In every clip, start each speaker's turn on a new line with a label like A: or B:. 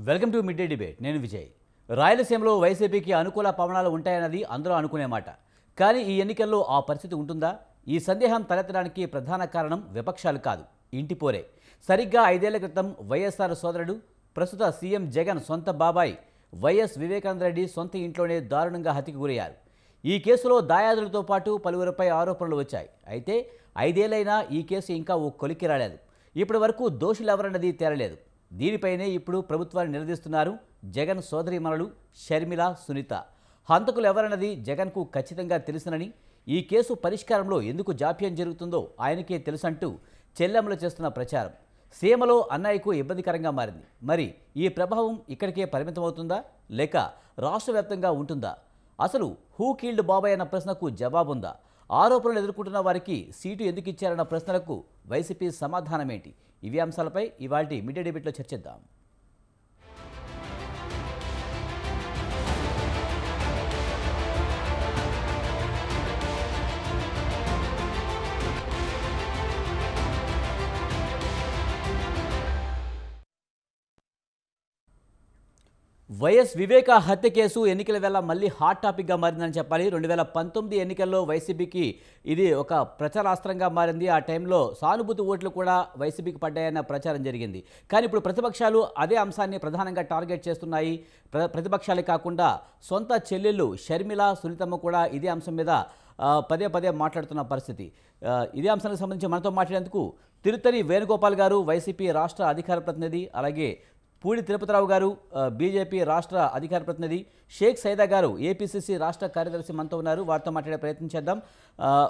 A: Welcome to mid day debate. నేను విజయ్. రాయలసీమలో వైసీపీకి అనుకూల పవనాలు ఉంటాయన్నది అందరూ అనుకునే మాట. కానీ ఈ ఎన్నికల్లో ఆ పరిస్థితి ఉంటుందా? ఈ సందేహం తలెత్తడానికి ప్రధాన కారణం విపక్షాలు కాదు, ఇంటి పోరే. సరిగ్గా 5 ఏళ్ల క్రితం వైఎస్ఆర్ సోదరుడు, ప్రస్తుత సీఎం జగన్ సొంత బాబాయ్ వైఎస్ వివేకానంద రెడ్డి సొంత ఇంట్లోనే దారుణంగా హత్యకు గురయ్యారు. ఈ కేసులో దాయాదులతో పాటు పలువురిపై ఆరోపణలు వచ్చాయి. అయితే 5 ఏళ్లైనా ఈ కేసు ఇంకా ఓ కొలిక్కి రాలేదు. ఇప్పటి వరకు దోషులెవరన్నది తేలలేదు. దీనిపైనే ఇప్పుడు ప్రభుత్వాన్ని నిలదీస్తున్నారు జగన్ సోదరీమణులు షర్మిల, సునీత. హంతకులు ఎవరన్నది జగన్కు ఖచ్చితంగా తెలుసునని, ఈ కేసు పరిష్కారంలో ఎందుకు జాప్యం జరుగుతుందో ఆయనకే తెలుసంటూ చెల్లెమ్మలు చేస్తున్న ప్రచారం సీమలో అన్నయ్యకు ఇబ్బందికరంగా మారింది. మరి ఈ ప్రభావం ఇక్కడికే పరిమితమవుతుందా, లేక రాష్ట్ర వ్యాప్తంగా ఉంటుందా? అసలు హూ కిల్డ్ బాబాయ్ అన్న ప్రశ్నకు జవాబుందా? ఆరోపణలు ఎదుర్కొంటున్న వారికి సీటు ఎందుకు ఇచ్చారన్న ప్రశ్నలకు వైసీపీ సమాధానమేంటి? ఇవి అంశాలపై ఇవాల్టి మిడ్ డే డిబేట్లో చర్చిద్దాం. వైఎస్ వివేక హత్య కేసు ఎన్నికల వేళ మళ్ళీ హాట్ టాపిక్గా మారిందని చెప్పాలి. 2019 ఎన్నికల్లో వైసీపీకి ఇది ఒక ప్రచారాస్త్రంగా మారింది. ఆ టైంలో సానుభూతి ఓట్లు కూడా వైసీపీకి పడ్డాయన్న ప్రచారం జరిగింది. కానీ ఇప్పుడు ప్రతిపక్షాలు అదే అంశాన్ని ప్రధానంగా టార్గెట్ చేస్తున్నాయి. ప్రతిపక్షాలే కాకుండా సొంత చెల్లెళ్ళు షర్మిల, సునీతమ్మ కూడా ఇదే అంశం మీద పదే పదే మాట్లాడుతున్న పరిస్థితి. ఇదే అంశానికి సంబంధించి మనతో మాట్లాడేందుకు తిరుత్తని వేణుగోపాల్ గారు, వైసీపీ రాష్ట్ర అధికార ప్రతినిధి, అలాగే పూడి తిరుపతిరావు గారు, బీజేపీ రాష్ట్ర అధికార ప్రతినిధి, షేక్ సైదా గారు, ఏపీసీసీ రాష్ట్ర కార్యదర్శి మనతో ఉన్నారు. వారితో మాట్లాడే ప్రయత్నం చేద్దాం.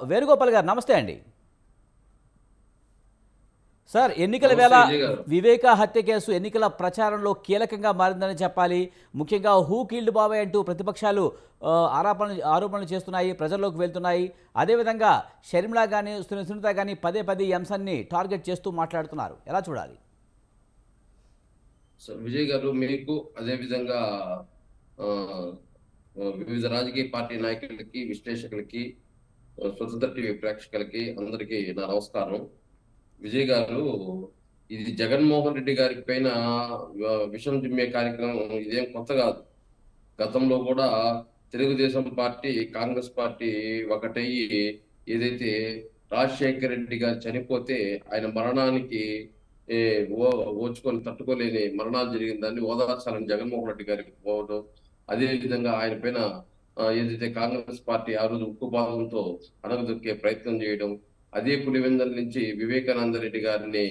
A: వేణుగోపాల్ గారు నమస్తే అండి. సార్, ఎన్నికల వేళ వివేక హత్య కేసు ఎన్నికల ప్రచారంలో కీలకంగా మారిందని చెప్పాలి. ముఖ్యంగా హూ కిల్డ్ బాబాయ్ అంటూ ప్రతిపక్షాలు ఆరోపణలు చేస్తున్నాయి, ప్రజల్లోకి వెళ్తున్నాయి. అదేవిధంగా షర్మిల కానీ సునీత కానీ పదే పదే ఈ అంశాన్ని టార్గెట్ చేస్తూ మాట్లాడుతున్నారు. ఎలా చూడాలి?
B: విజయ్ గారు, మీకు అదేవిధంగా వివిధ రాజకీయ పార్టీ నాయకులకి, విశ్లేషకులకి, స్వతంత్ర టీవీ ప్రేక్షకులకి అందరికీ నా నమస్కారం. విజయ్ గారు, ఇది జగన్మోహన్ రెడ్డి గారి పైన విషం చిమ్మే కార్యక్రమం ఇదేం కొత్త కాదు. గతంలో కూడా తెలుగుదేశం పార్టీ, కాంగ్రెస్ పార్టీ ఒకటయ్యి ఏదైతే రాజశేఖర రెడ్డి గారు చనిపోతే ఆయన మరణానికి ఓచుకొని తట్టుకోలేని మరణాలు జరిగిన దాన్ని ఓదార్చాలని జగన్మోహన్ రెడ్డి గారికి పోవడం, అదే విధంగా ఆయన పైన ఏదైతే కాంగ్రెస్ పార్టీ ఆ రోజు ఉక్కుపాదంతో అణగదొక్కే ప్రయత్నం చేయడం, అదే పులివెందల నుంచి వివేకానంద రెడ్డి గారిని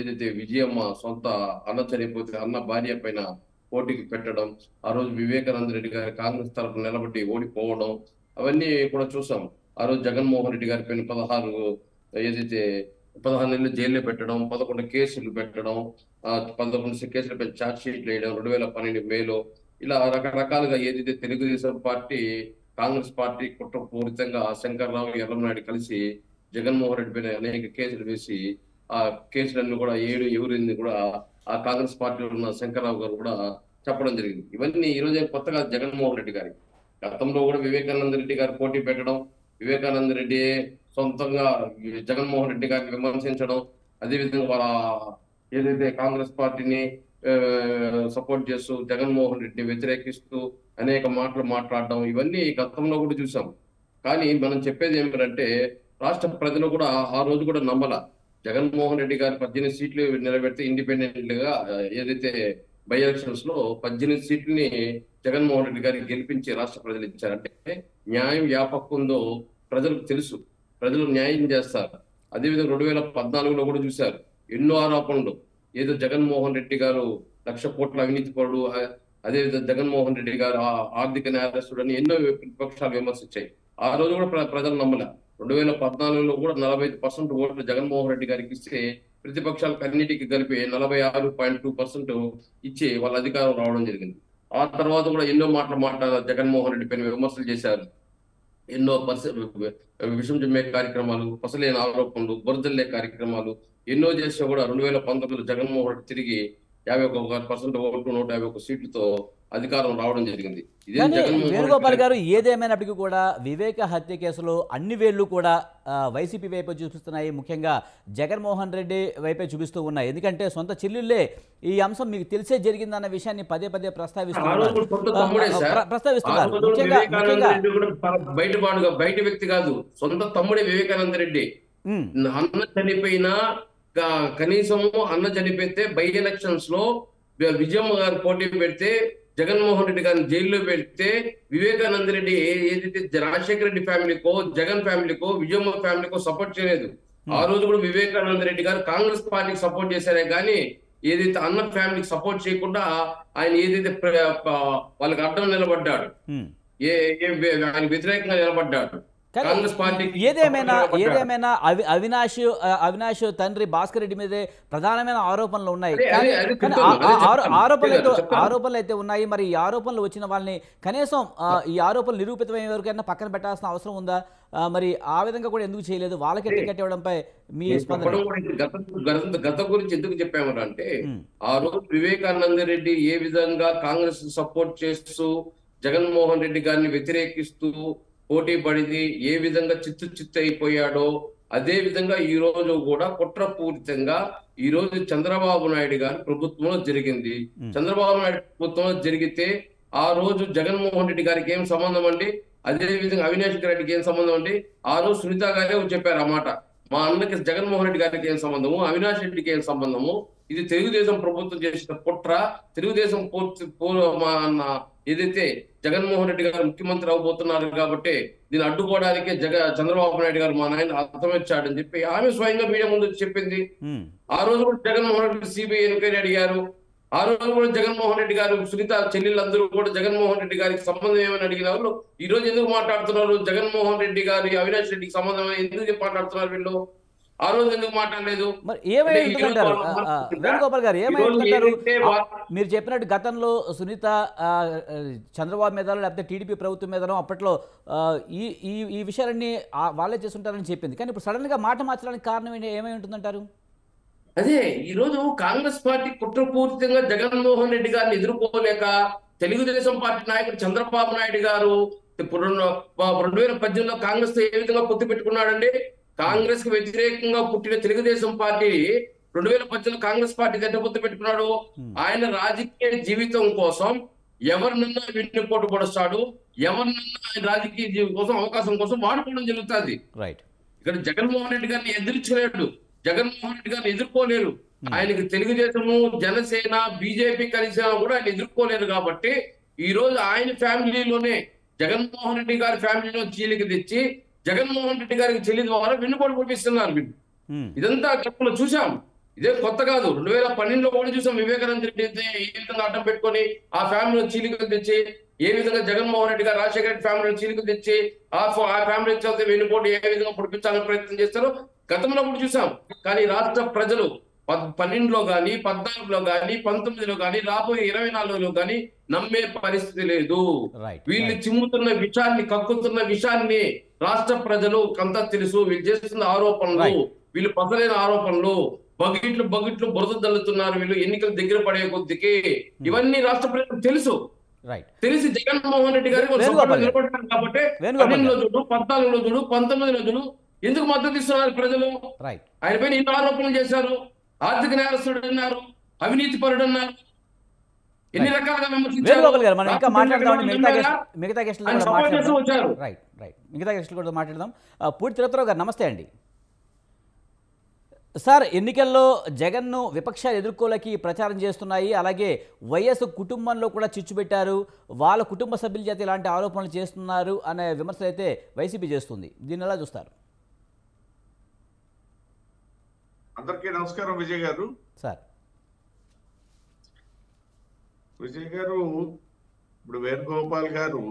B: ఏదైతే విజయమ్మ సొంత అన్న చనిపోతే అన్న భార్య పైన పోటీకి పెట్టడం, ఆ రోజు వివేకానంద రెడ్డి గారి కాంగ్రెస్ తరఫున నిలబడి ఓడిపోవడం, అవన్నీ కూడా చూసాం. ఆ రోజు జగన్మోహన్ రెడ్డి గారి పైన 16 నెలలు జైల్లో పెట్టడం, 11 కేసులు పెట్టడం, 11 కేసులపై ఛార్జ్ షీట్లు వేయడం 2012 మేలో, ఇలా రకరకాలుగా ఏదైతే తెలుగుదేశం పార్టీ, కాంగ్రెస్ పార్టీ కుట్రపూరితంగా శంకర్రావు, ఎర్రమనాయుడు కలిసి జగన్మోహన్ రెడ్డి పైన అనేక కేసులు వేసి ఆ కేసులన్నీ కూడా 7 కూడా ఆ కాంగ్రెస్ పార్టీలో ఉన్న శంకర్రావు గారు కూడా చెప్పడం జరిగింది. ఇవన్నీ ఈ రోజు కొత్తగా జగన్మోహన్ రెడ్డి గారి గతంలో కూడా వివేకానంద రెడ్డి గారు పోటీ పెట్టడం, వివేకానంద రెడ్డి సొంతంగా జగన్మోహన్ రెడ్డి గారిని విమర్శించడం, అదేవిధంగా వాళ్ళ ఏదైతే కాంగ్రెస్ పార్టీని సపోర్ట్ చేస్తూ జగన్మోహన్ రెడ్డిని వ్యతిరేకిస్తూ అనేక మాటలు మాట్లాడడం, ఇవన్నీ గతంలో కూడా చూసాం. కానీ మనం చెప్పేది ఏమిటంటే, రాష్ట్ర ప్రజలు కూడా ఆ రోజు కూడా నమ్మల. జగన్మోహన్ రెడ్డి గారు 18 సీట్లు నిలబెడితే ఇండిపెండెంట్ గా ఏదైతే బై ఎలక్షన్స్ లో 18 సీట్లని జగన్మోహన్ రెడ్డి గారికి గెలిపించి రాష్ట్ర ప్రజలు ఇచ్చారంటే న్యాయం వ్యాపకుందో ప్రజలకు తెలుసు, ప్రజలు న్యాయం చేస్తారు. అదేవిధంగా 2014లో కూడా చూశారు ఎన్నో ఆరోపణలు. ఏదో జగన్మోహన్ రెడ్డి గారు 1,00,000 కోట్ల అవినీతి పరుడు, అదేవిధంగా జగన్మోహన్ రెడ్డి గారు ఆర్థిక నేరస్తుడు అని ఎన్నో ప్రతిపక్షాలు విమర్శించాయి. ఆ రోజు కూడా ప్రజలు నమ్మలే. 2014లో కూడా 45% ఓట్లు జగన్మోహన్ రెడ్డి గారికి ఇస్తే ప్రతిపక్షాలకు అన్నిటికీ కలిపి 46.2% ఇచ్చి వాళ్ళ అధికారం రావడం జరిగింది. ఆ తర్వాత కూడా ఎన్నో మాటలు మాట్లాడారు, జగన్మోహన్ రెడ్డి పైన విమర్శలు చేశారు. ఎన్నో విషం చిమ్మే కార్యక్రమాలు, పసలేని ఆరోపణలు, బురదల్లే కార్యక్రమాలు ఎన్నో చేసినా కూడా 2019లో జగన్మోహన్ రెడ్డి తిరిగి 51% ఓట్లు 151 సీట్లతో అధికారం రావడం జరిగింది. ఇదే
A: కానీ
B: జగన్మోహన్
A: వేణుగోపాల్
B: రెడ్డి
A: గారు ఏదేమైనప్పటికీ కూడా వివేక హత్య కేసులో అన్ని వేళ్లు కూడా వైసీపీ వైపే చూపిస్తున్నాయి. ముఖ్యంగా జగన్మోహన్ రెడ్డి వైపే చూపిస్తూ ఉన్నాయి. ఎందుకంటే సొంత చెల్లెళ్ళే ఈ అంశం మీకు తెలిసే జరిగిందన్న విషయాన్ని పదే పదే
B: ఆ రోజు కూడా సొంత తమ్ముడే సార్. ఆ
A: ప్రస్తావిస్తున్నారు.
B: రోజు వివేకానంద
A: ముఖ్యంగా
B: రెడ్డి కూడా బయట వ్యక్తి కాదు, సొంత తమ్ముడే వివేకానంద రెడ్డి.
A: ఉమ్,
B: అన్న చనిపోయినా కనీసము అన్న చనిపోతే బై ఎలక్షన్స్ లో విజయమ్మ గారు పోటీ పెడితే జగన్మోహన్ రెడ్డి గారిని జైల్లో పెడితే వివేకానంద రెడ్డి ఏదైతే రాజశేఖర రెడ్డి ఫ్యామిలీకో జగన్ ఫ్యామిలీకో విజయమ్మ ఫ్యామిలీకో సపోర్ట్ చేయలేదు. ఆ రోజు కూడా వివేకానంద రెడ్డి గారు కాంగ్రెస్ పార్టీకి సపోర్ట్ చేశారే కానీ ఏదైతే అన్న ఫ్యామిలీకి సపోర్ట్ చేయకుండా ఆయన ఏదైతే వాళ్ళకి అడ్డం నిలబడ్డాడు,
A: ఉమ్.
B: ఆయన వ్యతిరేకంగా నిలబడ్డాడు.
A: కానీ
B: కాంగ్రెస్ పార్టీకి
A: ఏదేమైనా అవినాష్ తండ్రి భాస్కర్ రెడ్డి మీదే ప్రధానమైన ఆరోపణలు ఉన్నాయి. కానీ ఆరోపణలు అయితే ఉన్నాయి. మరి ఈ ఆరోపణలు వచ్చిన వాళ్ళని కనీసం ఈ ఆరోపణలు నిరూపితమైన వరకైనా పక్కన పెట్టాల్సిన అవసరం ఉందా? మరి ఆ విధంగా కూడా ఎందుకు చేయలేదు? వాళ్ళకే టికెట్ ఇవ్వడంపై మీ స్పందన?
B: గత గురించి ఎందుకు చెప్పామరా అంటే, ఆ రోజు వివేకానంద రెడ్డి ఏ విధంగా కాంగ్రెస్ సపోర్ట్ చేస్తూ జగన్మోహన్ రెడ్డి గారిని వ్యతిరేకిస్తూ పోటీ పడింది, ఏ విధంగా చిత్తు అయిపోయాడో అదే విధంగా ఈ రోజు కూడా కుట్రపూరితంగా ఈ రోజు చంద్రబాబు నాయుడు గారి ప్రభుత్వంలో జరిగింది. చంద్రబాబు నాయుడు ప్రభుత్వంలో జరిగితే ఆ రోజు జగన్మోహన్ రెడ్డి గారికి ఏం సంబంధం అండి, అదే విధంగా అవినాష్ రెడ్డికి ఏం సంబంధం అండి? ఆ రోజు సునీత గారే చెప్పారు అన్నమాట, మా అన్నకి జగన్మోహన్ రెడ్డి గారికి ఏం సంబంధము, అవినాష్ రెడ్డికి ఏం సంబంధము, ఇది తెలుగుదేశం ప్రభుత్వం చేసిన కుట్ర. తెలుగుదేశం మా అన్న ఏదైతే జగన్మోహన్ రెడ్డి గారు ముఖ్యమంత్రి అవబోతున్నారు కాబట్టి దీన్ని అడ్డుకోవడానికే చంద్రబాబు నాయుడు గారు మా నాయన అర్థమిచ్చాడని చెప్పి ఆమె స్వయంగా మీడియా ముందు చెప్పింది. ఆ రోజు కూడా జగన్మోహన్ రెడ్డి సిబిఐ ఎంక్వైరీ అడిగారు. ఆ రోజు కూడా జగన్మోహన్ రెడ్డి గారు సునీత చెల్లెళ్ళందరూ కూడా జగన్మోహన్ రెడ్డి గారికి సంబంధం ఏమని అడిగిన వాళ్ళు ఈ రోజు ఎందుకు మాట్లాడుతున్నారు? జగన్మోహన్ రెడ్డి గారి అవినాష్ రెడ్డికి సంబంధం ఎందుకు మాట్లాడుతున్నారు వీళ్ళు? ఆ రోజు ఎందుకు మాట్లాడలేదు?
A: మరి ఏమైందంటారు వేణుగోపాల్ గారు? ఏమైందంటారు? మీరు చెప్పినట్టు గతంలో సునీత చంద్రబాబు మీద లేకపోతే టీడీపీ ప్రభుత్వం మీదనో అప్పట్లో ఈ విషయాలన్నీ వాళ్ళే చేస్తుంటారని చెప్పింది. కానీ ఇప్పుడు సడన్ గా మాట మార్చడానికి కారణం ఏమై ఉంటుందంటారు?
B: అదే ఈ రోజు కాంగ్రెస్ పార్టీ కుట్రపూరితంగా జగన్మోహన్ రెడ్డి గారిని ఎదుర్కోలేక తెలుగుదేశం పార్టీ నాయకుడు చంద్రబాబు నాయుడు గారు 2018లో కాంగ్రెస్ తో ఏ విధంగా పొత్తు పెట్టుకున్నాడండి? కాంగ్రెస్ కి వ్యతిరేకంగా పుట్టిన తెలుగుదేశం పార్టీ 2018లో కాంగ్రెస్ పార్టీ దగ్గర పొత్తు పెట్టుకున్నాడు. ఆయన రాజకీయ జీవితం కోసం ఎవరినన్నా వెన్నుపోటు పొడుస్తాడు, ఎవరినన్నా ఆయన రాజకీయ జీవితం కోసం అవకాశం కోసం వాడుకోవడం జరుగుతుంది. ఇక్కడ జగన్మోహన్ రెడ్డి గారిని ఎదిరించలేడు, జగన్మోహన్ రెడ్డి గారిని ఎదుర్కోలేరు. ఆయనకి తెలుగుదేశము జనసేన బీజేపీ కలిసినా కూడా ఆయన ఎదుర్కోలేరు. కాబట్టి ఈ రోజు ఆయన ఫ్యామిలీలోనే జగన్మోహన్ రెడ్డి గారి ఫ్యామిలీలో చీలిక తెచ్చి జగన్మోహన్ రెడ్డి గారికి చెల్లి ద్వారా వెన్నుపోటు పొడిపిస్తున్నారు వీళ్ళు. ఇదంతా గతంలో చూసాం, ఇదే కొత్త కాదు. 2012లో కూడా చూసాం. వివేకానంద రెడ్డి ఏ విధంగా అడ్డం పెట్టుకొని ఆ ఫ్యామిలీలో చీలికలు తెచ్చి ఏ విధంగా జగన్మోహన్ రెడ్డి గారు రాజశేఖర రెడ్డి ఫ్యామిలీలో చీలికలు తెచ్చి ఆ ఫ్యామిలీ చదివితే వెన్నుపోటు ఏ విధంగా పొడిపించాలని ప్రయత్నం చేస్తారో గతంలో కూడా చూసాం. కానీ రాష్ట్ర ప్రజలు 12లో కానీ 14లో కానీ 19లో కానీ రాబోయే 24లో కానీ నమ్మే పరిస్థితి లేదు. వీళ్ళు చిమ్ముతున్న విషయాన్ని కక్కుతున్న విషయాన్ని రాష్ట్ర ప్రజలు అంతా తెలుసు. వీళ్ళు చేస్తున్న ఆరోపణలు, వీళ్ళు పసలేని ఆరోపణలు, బకెట్లు బురద తల్లుతున్నారు వీళ్ళు ఎన్నికలు దగ్గర పడే కొద్దికి. ఇవన్నీ రాష్ట్ర ప్రజలకు తెలుసు. తెలిసి జగన్మోహన్ రెడ్డి గారి నిలబడ్డారు కాబట్టి 12లో చూడు, 14లో చూడు, 19లో చూడు ఎందుకు మద్దతు ఇస్తున్నారు ప్రజలు? ఆయన పైన ఎన్నో ఆరోపణలు చేశారు. ఆర్థిక నేరస్తుడు అన్నారు, అవినీతి పరుడు అన్నారు, ఎన్ని రకాలుగా
A: మిగతా గెస్టులు కూడా మాట్లాడదాం. పూర్తి తిరుపతిరావు గారు నమస్తే అండి. సార్, ఎన్నికల్లో జగన్ను విపక్షాలు ఎదుర్కోలేకి ప్రచారం చేస్తున్నాయి. అలాగే వైఎస్ కుటుంబంలో కూడా చిచ్చు పెట్టారు, వాళ్ళ కుటుంబ సభ్యుల చేత ఇలాంటి ఆరోపణలు చేస్తున్నారు అనే విమర్శలు అయితే వైసీపీ చేస్తుంది. దీన్ని ఎలా చూస్తారు?
C: అందరికీ నమస్కారం విజయ్ గారు.
A: సార్
C: విజయ్ గారు, ఇప్పుడు వేణుగోపాల్ గారు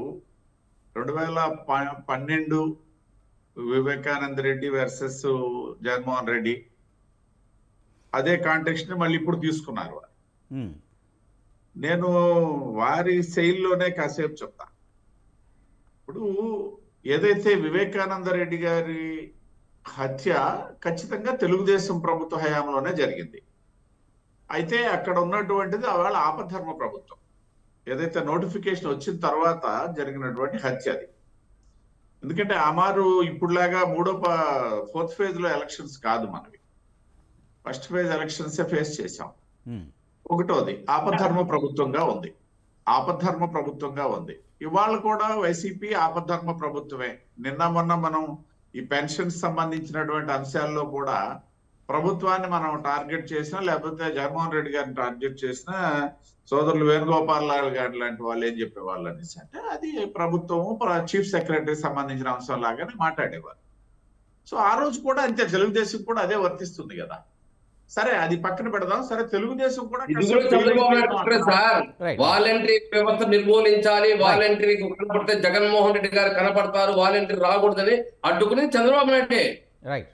C: 2012 వివేకానంద రెడ్డి వర్సెస్ జగన్మోహన్ రెడ్డి అదే కాంటెక్స్ట్ ని మళ్ళీ ఇప్పుడు తీసుకున్నారు. నేను వారి శైలిలోనే కాసేపు చెప్తా. ఇప్పుడు ఏదైతే వివేకానంద రెడ్డి గారి హత్య ఖచ్చితంగా తెలుగుదేశం ప్రభుత్వ హయాంలోనే జరిగింది. అయితే అక్కడ ఉన్నటువంటిది వాళ్ళ ఆపద్ధర్మ ప్రభుత్వం, ఏదైతే నోటిఫికేషన్ వచ్చిన తర్వాత జరిగినటువంటి హత్య అది. ఎందుకంటే అమారు ఇప్పుడులాగా ఫోర్త్ ఫేజ్ లో ఎలక్షన్స్ కాదు మనవి, ఫస్ట్ ఫేజ్ ఎలక్షన్స్ ఫేస్ చేశాం. ఒకటోది ఆపద్ధర్మ ప్రభుత్వంగా ఉంది, ఆపద్ధర్మ ప్రభుత్వంగా ఉంది. ఇవాళ కూడా వైసీపీ ఆపద్ధర్మ ప్రభుత్వమే. నిన్న మొన్న మనం ఈ పెన్షన్ సంబంధించినటువంటి అంశాల్లో కూడా ప్రభుత్వాన్ని మనం టార్గెట్ చేసినా, లేకపోతే జగన్మోహన్ రెడ్డి గారిని టార్గెట్ చేసినా, సోదరులు వేణుగోపాల్ గారు లాంటి వాళ్ళు ఏం చెప్పేవాళ్ళు అనేసి అంటే అది ప్రభుత్వము చీఫ్ సెక్రటరీ సంబంధించిన అంశం లాగానే మాట్లాడేవారు. సో ఆ రోజు కూడా అంతే, తెలుగుదేశం కూడా అదే వర్తిస్తుంది కదా. సరే అది పక్కన పెడదాం. సరే తెలుగుదేశం కూడా
B: చంద్రబాబు నాయుడు సార్ వాలంటరీ వ్యవస్థ నిర్మూలించాలి, వాలంటరీ కనపడితే జగన్మోహన్ రెడ్డి గారు కనపడతారు, వాలంటరీ రాకూడదని అడ్డుకుని చంద్రబాబు నాయుడే.
A: రైట్,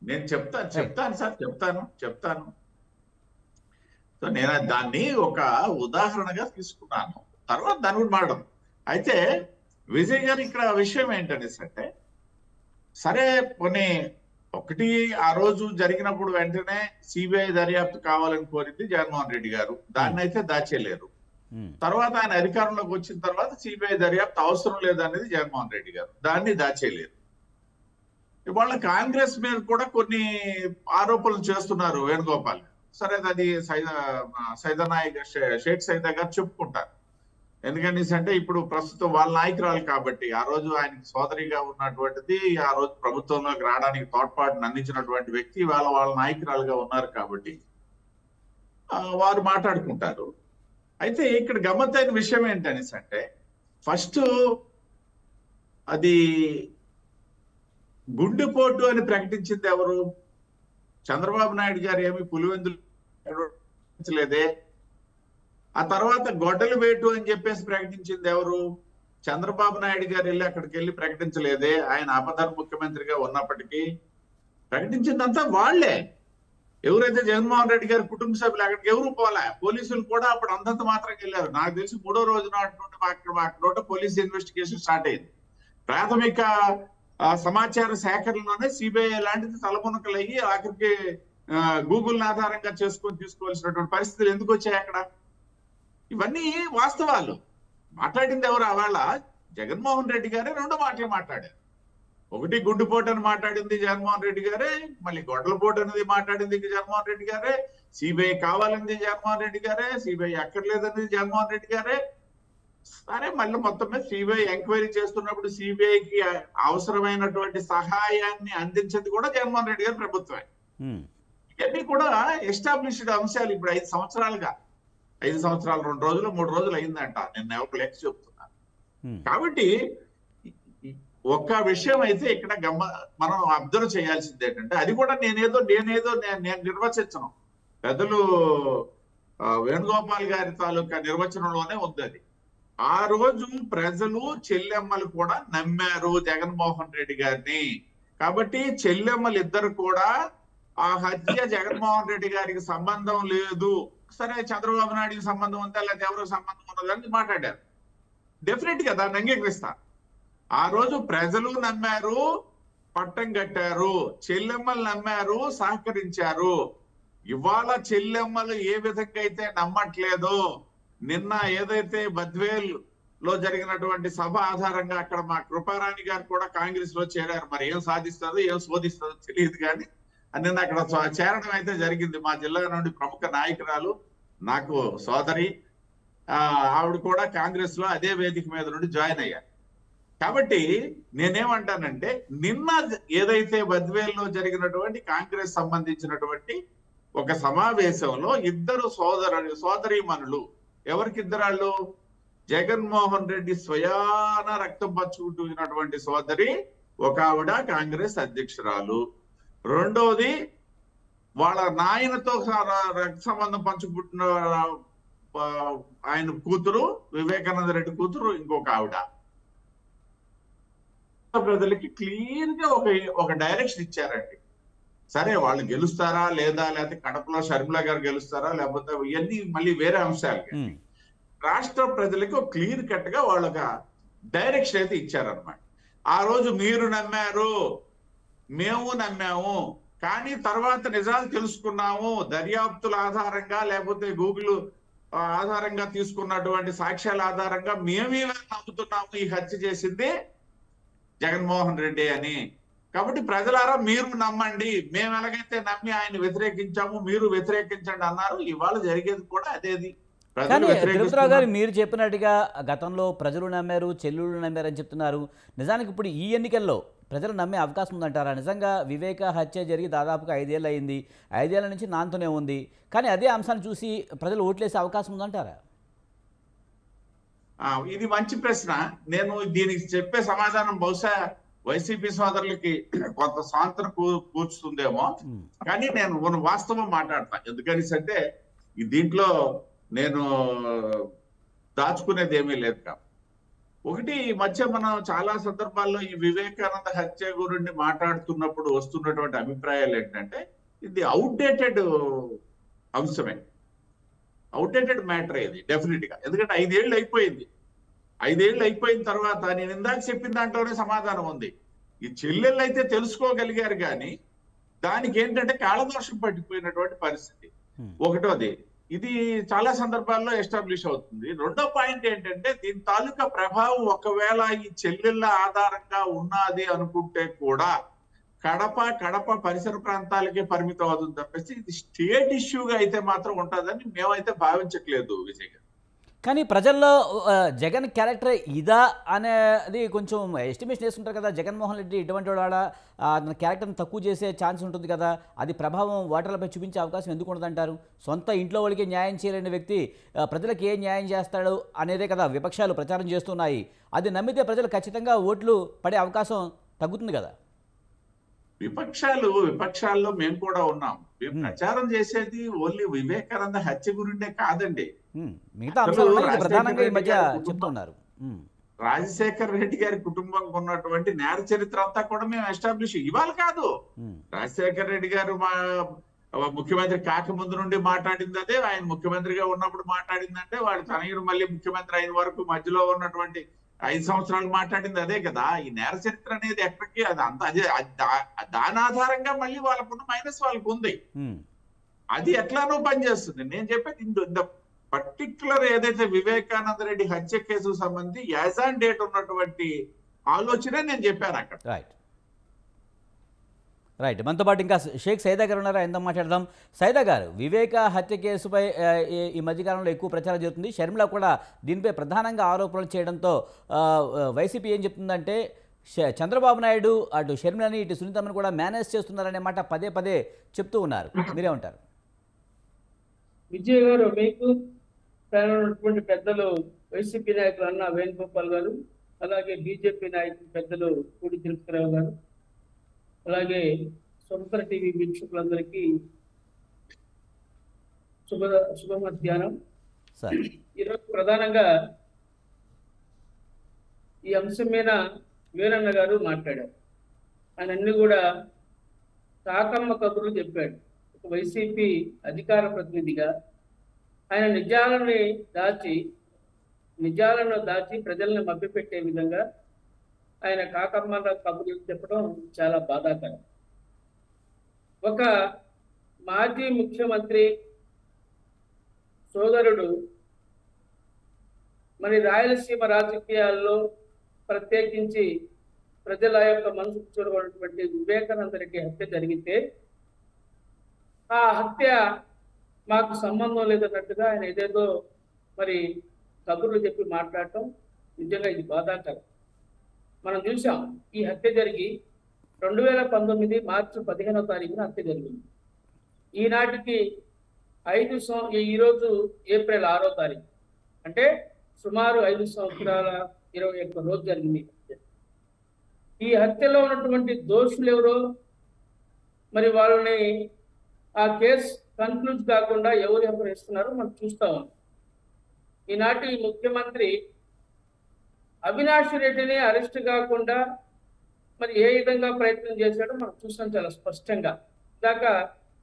C: నేను చెప్తాను సార్, చెప్తాను. సో నేను దాన్ని ఒక ఉదాహరణగా తీసుకున్నాను, తర్వాత దాని గురించి మాట్లాడడం. అయితే విజయ్ గారు ఇక్కడ విషయం ఏంటనేసి అంటే, సరే కొన్ని ఒకటి ఆ రోజు జరిగినప్పుడు వెంటనే సిబిఐ దర్యాప్తు కావాలని కోరింది జగన్మోహన్ రెడ్డి గారు, దాన్ని అయితే దాచేయలేరు. తర్వాత ఆయన అధికారంలోకి వచ్చిన తర్వాత సిబిఐ దర్యాప్తు అవసరం లేదనేది జగన్మోహన్ రెడ్డి గారు, దాన్ని దాచేయలేరు. ఇవాళ కాంగ్రెస్ మీద కూడా కొన్ని ఆరోపణలు చేస్తున్నారు వేణుగోపాల్. సరే అది షేక్ సైదా గారు చెప్పుకుంటారు. ఎందుకంటే అంటే ఇప్పుడు ప్రస్తుతం వాళ్ళ నాయకురాలు కాబట్టి, ఆ రోజు ఆయనకి సోదరిగా ఉన్నటువంటిది, ఆ రోజు ప్రభుత్వంలోకి రావడానికి తోడ్పాటును అందించినటువంటి వ్యక్తి వాళ్ళ నాయకురాలుగా ఉన్నారు కాబట్టి వారు మాట్లాడుకుంటారు. అయితే ఇక్కడ గమ్మత్తైన విషయం ఏంటనేసి అంటే, ఫస్ట్ అది గుండెపోటు అని ప్రకటించింది ఎవరు? చంద్రబాబు నాయుడు గారు ఏమి పులివెందులు ప్రకటించలేదే. ఆ తర్వాత గొడ్డలి వేటు అని చెప్పేసి ప్రకటించింది ఎవరు? చంద్రబాబు నాయుడు గారు అక్కడికి వెళ్ళి ప్రకటించలేదే. ఆయన ఆపద్ధర్మ ముఖ్యమంత్రిగా ఉన్నప్పటికీ ప్రకటించిందంతా వాళ్లే. ఎవరైతే జగన్మోహన్ రెడ్డి గారి కుటుంబ సభ్యులు అక్కడికి ఎవరు పోలే. పోలీసులు కూడా అప్పుడు అంతంత మాత్రం వెళ్ళారు. నాకు తెలిసి 3వ రోజు నాటి నుండి అక్కడ పోలీస్ ఇన్వెస్టిగేషన్ స్టార్ట్ అయింది. ప్రాథమిక సమాచార సేకరణలోనే సిబిఐ లాంటిది తలమునకలయ్యి ఆఖరికి గూగుల్ ఆధారంగా తీసుకోవాల్సినటువంటి పరిస్థితులు ఎందుకు వచ్చాయి అక్కడ? ఇవన్నీ వాస్తవాలు. మాట్లాడింది ఎవరు? ఆవేళ జగన్మోహన్ రెడ్డి గారే 2 మాటలు మాట్లాడారు. ఒకటి గుండెపోటు అని మాట్లాడింది జగన్మోహన్ రెడ్డి గారే, మళ్ళీ గొడ్డలపోటు అనేది మాట్లాడింది జగన్మోహన్ రెడ్డి గారే, సిబిఐ కావాలనేది జగన్మోహన్ రెడ్డి గారే, సిబిఐ అక్కర్లేదనేది జగన్మోహన్ రెడ్డి గారే. సరే మళ్ళీ మొత్తం మీద సిబిఐ ఎంక్వైరీ చేస్తున్నప్పుడు సిబిఐకి అవసరమైనటువంటి సహాయాన్ని అందించేది కూడా జగన్మోహన్ రెడ్డి గారి ప్రభుత్వమే. ఇవన్నీ కూడా ఎస్టాబ్లిష్డ్ అంశాలు. ఇప్పుడు 5 సంవత్సరాలుగా 5 సంవత్సరాలు 2 రోజులు 3 రోజులు అయిందంట, నేను ఒక లెక్క చెప్తున్నాను. కాబట్టి ఒక్క విషయం అయితే ఇక్కడ మనం అబ్జర్వ్ చేయాల్సింది ఏంటంటే, అది కూడా నేను నిర్వచించను, పెద్దలు వేణుగోపాల్ గారి తాలూకా నిర్వచనంలోనే ఉంది అది. ఆ రోజు ప్రజలు చెల్లెమ్మలు కూడా నమ్మారు జగన్మోహన్ రెడ్డి గారిని. కాబట్టి చెల్లెమ్మలు ఇద్దరు కూడా ఆ హత్య జగన్మోహన్ రెడ్డి గారికి సంబంధం లేదు, సరే చంద్రబాబు నాయుడికి సంబంధం ఉందా లేకపోతే ఎవరికి సంబంధం ఉన్నదని మాట్లాడారు. డెఫినెట్ గా దాన్ని అంగీకరిస్తా. ఆ రోజు ప్రజలు నమ్మారు, పట్టం కట్టారు, చెల్లెమ్మలు నమ్మారు, సహకరించారు. ఇవాళ చెల్లెమ్మలు ఏ విధంగా అయితే నమ్మట్లేదో, నిన్న ఏదైతే బద్వేల్ లో జరిగినటువంటి సభ ఆధారంగా అక్కడ మా కృపారాణి గారు కూడా కాంగ్రెస్ లో చేరారు. మరి ఏం సాధిస్తుందో ఏం శోధిస్తుందో తెలియదు, కానీ నిన్న అక్కడ చేరడం అయితే జరిగింది. మా జిల్లా నుండి ప్రముఖ నాయకురాలు, నాకు సోదరి, ఆవిడ కూడా కాంగ్రెస్ లో అదే వేదిక మీద నుండి జాయిన్ అయ్యారు. కాబట్టి నేనేమంటానంటే, నిన్న ఏదైతే బద్వేల్లో జరిగినటువంటి కాంగ్రెస్ సంబంధించినటువంటి ఒక సమావేశంలో ఇద్దరు సోదరీమణులు, ఎవరికిద్దరాళ్ళు? జగన్మోహన్ రెడ్డి స్వయాన రక్తం పంచుకుంటున్నటువంటి సోదరి ఒక ఆవిడ కాంగ్రెస్ అధ్యక్షురాలు, రెండోది వాళ్ళ నాయనతో రక్త సంబంధం పంచుకుంటున్న ఆయన కూతురు, వివేకానంద రెడ్డి కూతురు ఇంకొక ఆవిడ. ప్రజలకి క్లియర్ గా ఒక డైరెక్షన్ ఇచ్చారండి. సరే వాళ్ళు గెలుస్తారా లేదా, లేకపోతే కడపలో షర్మిల గారు గెలుస్తారా, లేకపోతే ఇవన్నీ మళ్ళీ వేరే అంశాలు. రాష్ట్ర ప్రజలకి ఒక క్లియర్ కట్ గా వాళ్ళకి డైరెక్షన్ అయితే ఇచ్చారనమాట. ఆ రోజు మీరు నమ్మారు, మేము నమ్మాము, కానీ తర్వాత నిజాలు తెలుసుకున్నాము దర్యాప్తుల ఆధారంగా, లేకపోతే గూగుల్ ఆధారంగా తీసుకున్నటువంటి సాక్ష్యాల ఆధారంగా మేమే నమ్ముతున్నాము ఈ హత్య చేసింది జగన్మోహన్ రెడ్డి అని. కాబట్టి ప్రజలారా మీరు నమ్మండి, మేము ఎలాగైతే నమ్మి ఆయన వ్యతిరేకించాము మీరు వ్యతిరేకించండి అన్నారు. ఇవాళ జరిగేది కూడా అదేది.
A: కానీ తిరుపతిరావు గారు మీరు చెప్పినట్టుగా గతంలో ప్రజలు నమ్మారు, చెల్లుళ్ళు నమ్మారని చెప్తున్నారు. నిజానికి ఇప్పుడు ఈ ఎన్నికల్లో ప్రజలు నమ్మే అవకాశం ఉందంటారా? నిజంగా వివేక హత్య జరిగి దాదాపుగా 5 ఏళ్ళు అయింది, 5 ఏళ్ల నుంచి నాంతోనే ఉంది. కానీ అదే అంశాన్ని చూసి ప్రజలు ఓట్లేసే అవకాశం ఉందంటారా?
C: ఇది మంచి ప్రశ్న. నేను దీనికి చెప్పే సమాధానం బహుశా వైసీపీ సోదరులకి కొంత సాంత్వన కూర్చుతుందేమో, కానీ నేను వాస్తవం మాట్లాడతా. ఎందుకని అంటే దీంట్లో నేను దాచుకునేది ఏమీ లేదు కాబట్టి. ఒకటి, ఈ మధ్య మనం చాలా సందర్భాల్లో ఈ వివేకానంద హత్య గురించి మాట్లాడుతున్నప్పుడు వస్తున్నటువంటి అభిప్రాయాలు ఏంటంటే ఇది అవుట్డేటెడ్ అంశమే, అవుట్డేటెడ్ మ్యాటర్ ఇది డెఫినెట్ గా. ఎందుకంటే 5 ఏళ్ళు అయిపోయింది. 5 ఏళ్ళు అయిపోయిన తర్వాత నేను ఇందాక చెప్పిన దాంట్లోనే సమాధానం ఉంది. ఈ చెల్లెళ్ళు అయితే తెలుసుకోగలిగారు, కానీ దానికి ఏంటంటే కాళదోషం పట్టిపోయినటువంటి పరిస్థితి. ఒకటోది, ఇది చాలా సందర్భాల్లో ఎస్టాబ్లిష్ అవుతుంది. రెండో పాయింట్ ఏంటంటే దీని తాలూకా ప్రభావం ఒకవేళ ఈ చెల్లెళ్ళ ఆధారంగా ఉన్నది అనుకుంటే కూడా కడప పరిసర ప్రాంతాలకే పరిమితం అవుతుంది తప్పేసి ఇది స్టేట్ ఇష్యూగా అయితే మాత్రం ఉంటుందని మేమైతే భావించట్లేదు విజయ్ గారు.
A: కానీ ప్రజల్లో జగన్ క్యారెక్టర్ ఇదా అనేది కొంచెం ఎస్టిమేషన్ వేస్తుంటారు కదా. జగన్మోహన్ రెడ్డి ఇటువంటి వాడ తన క్యారెక్టర్ని తక్కువ చేసే ఛాన్స్ ఉంటుంది కదా, అది ప్రభావం ఓటర్లపై చూపించే అవకాశం ఎందుకు ఉండదంటారు? సొంత ఇంట్లో వాళ్ళకి న్యాయం చేయలేని వ్యక్తి ప్రజలకు ఏ న్యాయం చేస్తాడు అనేదే కదా విపక్షాలు ప్రచారం చేస్తున్నాయి. అది నమ్మితే ప్రజలు ఖచ్చితంగా ఓట్లు పడే అవకాశం తగ్గుతుంది కదా.
C: విపక్షాల్లో మేము కూడా ఉన్నాం. మేము ప్రచారం చేసేది ఓన్లీ వివేకానంద హత్య గురిండే కాదండి,
A: మిగతా అంశాలు ప్రధానంగా ఈ మధ్య చెప్తున్నారు.
C: రాజశేఖర్ రెడ్డి గారి కుటుంబంకు ఉన్నటువంటి నేర చరిత్ర అంతా కూడా మేము ఎస్టాబ్లిష్ ఇవాళ కాదు. రాజశేఖర్ రెడ్డి గారు మా ముఖ్యమంత్రి కాకముందు నుండి మాట్లాడింది అదే, ఆయన ముఖ్యమంత్రిగా ఉన్నప్పుడు మాట్లాడిందంటే వాడు తనయుడు మళ్ళీ ముఖ్యమంత్రి అయిన వరకు మధ్యలో ఉన్నటువంటి 5 సంవత్సరాలు మాట్లాడింది అదే కదా. ఈ నేర చరిత్ర అనేది ఎక్కడికి అది అంత అదే, దాని ఆధారంగా మళ్ళీ వాళ్ళకున్న మైనస్ వాళ్ళకు ఉంది. అది ఎట్లానో పనిచేస్తుంది. నేను చెప్పేది ఇంత పర్టిక్యులర్ ఏదైతే వివేకానంద రెడ్డి హత్య కేసుకు సంబంధించి యాజ్ ఆన్ డేట్ ఉన్నటువంటి ఆలోచనే నేను చెప్పాను అక్కడ.
A: రైట్, మనతో పాటు ఇంకా షేక్ సైదా గారు ఉన్నారా, ఎంత మాట్లాడదాం. సైదా గారు, వివేక హత్య కేసుపై ఈ మధ్యకాలంలో ఎక్కువ ప్రచారం జరుగుతుంది. షర్మిల కూడా దీనిపై ప్రధానంగా ఆరోపణలు చేయడంతో వైసీపీ ఏం చెప్తుందంటే చంద్రబాబు నాయుడు అటు షర్మిలని ఇటు సునీతమ్మని కూడా మేనేజ్ చేస్తున్నారనే మాట పదే పదే చెప్తూ ఉన్నారు. మీరేమంటారు?
D: విజయ్ గారు, మీకు ఉన్నటువంటి పెద్దలు వైసీపీ నాయకులు అన్న వేణుగోపాల్ గారు, అలాగే బీజేపీ నాయకులు పెద్దలు పూడి తిరుపతిరావు గారు, అలాగే సొంత టీవీ వీక్షకులందరికీ శుభ మధ్యాహ్నం. ఈరోజు ప్రధానంగా ఈ అంశం మీద వీరన్న గారు మాట్లాడారు. ఆయన అన్ని కూడా కాకమ్మ కబుర్లు చెప్పాడు. ఒక వైసీపీ అధికార ప్రతినిధిగా ఆయన నిజాలను దాచి ప్రజలను మభ్యపెట్టే విధంగా ఆయన కాకమ్మ కబుర్లు చెప్పడం చాలా బాధాకరం. ఒక మాజీ ముఖ్యమంత్రి సోదరుడు మరి రాయలసీమ రాజకీయాల్లో ప్రత్యేకించి ప్రజల యొక్క మనసుకు చూడబడినటువంటి వివేకానంద రెడ్డి హత్య జరిగితే ఆ హత్య మాకు సంబంధం లేదన్నట్టుగా ఆయన ఏదేదో మరి కబుర్లు చెప్పి మాట్లాడటం నిజంగా ఇది బాధాకరం. మనం చూసాం, ఈ హత్య జరిగి 2019 మార్చి 15వ తారీఖున హత్య జరిగింది. ఈనాటికి ఈరోజు ఏప్రిల్ 6వ తారీఖు, అంటే సుమారు 5 సంవత్సరాల 21 రోజు జరిగింది. ఈ హత్యలో ఉన్నటువంటి దోషులు ఎవరో మరి వాళ్ళని ఆ కేసు కన్క్లూజ్ కాకుండా ఎవరు ఇస్తున్నారో మనం చూస్తా ఉన్నాం. ఈనాటి ముఖ్యమంత్రి అవినాష్ రెడ్డిని అరెస్ట్ కాకుండా మరి ఏ విధంగా ప్రయత్నం చేశాడో మనం చూసాం చాలా స్పష్టంగా. ఇందాక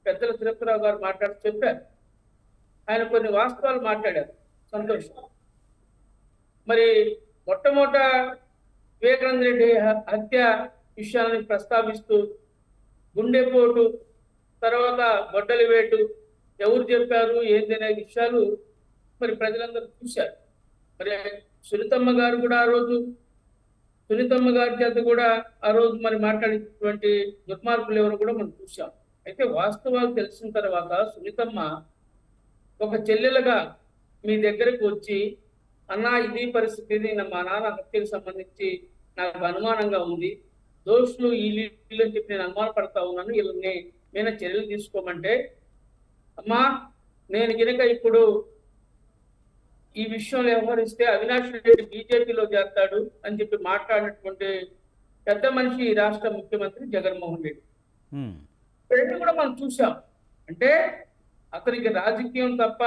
D: పెద్దల తిరుపతిరావు గారు మాట్లాడుతూ చెప్పారు, ఆయన కొన్ని వాస్తవాలు మాట్లాడారు, సంతోషం. మరి మొట్టమొదట వివేకానంద రెడ్డి హత్య విషయాన్ని ప్రస్తావిస్తూ గుండెపోటు తర్వాత గొడ్డలి వేటు ఎవరు చెప్పారు ఏంది అనే విషయాలు మరి ప్రజలందరూ చూశారు. మరి సునీతమ్మ గారు కూడా ఆ రోజు సునీతమ్మ గారి చేత కూడా ఆ రోజు మరి మాట్లాడేటువంటి దుర్మార్గులు ఎవరు కూడా మనం చూసాం. అయితే వాస్తవాలు తెలిసిన తర్వాత సునీతమ్మ ఒక చెల్లెలుగా మీ దగ్గరకు వచ్చి, అన్నా ఇది పరిస్థితి, మా నాన్న హత్యకు సంబంధించి నాకు అనుమానంగా ఉంది, దోషులు వీళ్ళు అని చెప్పి నేను అనుమానపడతా ఉన్నాను, వీళ్ళని నేను చర్యలు తీసుకోమంటే, అమ్మా నేను కనుక ఇప్పుడు ఈ విషయంలో వ్యవహరిస్తే అవినాష్ రెడ్డి బీజేపీలో చేస్తాడు అని చెప్పి మాట్లాడినటువంటి పెద్ద మనిషి ఈ రాష్ట్ర ముఖ్యమంత్రి జగన్మోహన్ రెడ్డి. రెండు కూడా మనం చూసాం. అంటే అతనికి రాజకీయం తప్ప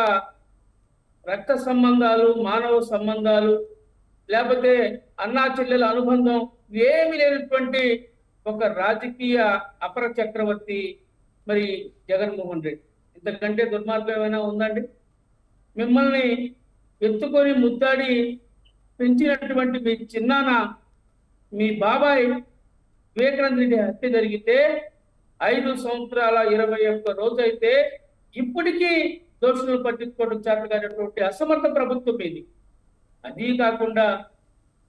D: రక్త సంబంధాలు, మానవ సంబంధాలు, లేకపోతే అన్నా చెల్లెల అనుబంధం ఏమి లేనటువంటి ఒక రాజకీయ అపర చక్రవర్తి మరి జగన్మోహన్ రెడ్డి. ఇంతకంటే దుర్మార్గం ఏమైనా ఉందండి? మిమ్మల్ని ఎత్తుకొని ముద్దాడి పెంచినటువంటి మీ చిన్నాన్న, మీ బాబాయ్ వివేకానంద రెడ్డి హత్య జరిగితే 5 సంవత్సరాల 21 రోజు అయితే ఇప్పటికీ దోషులను పట్టించుకోవడం చేతగానటువంటి అసమర్థ ప్రభుత్వం ఇది. అది కాకుండా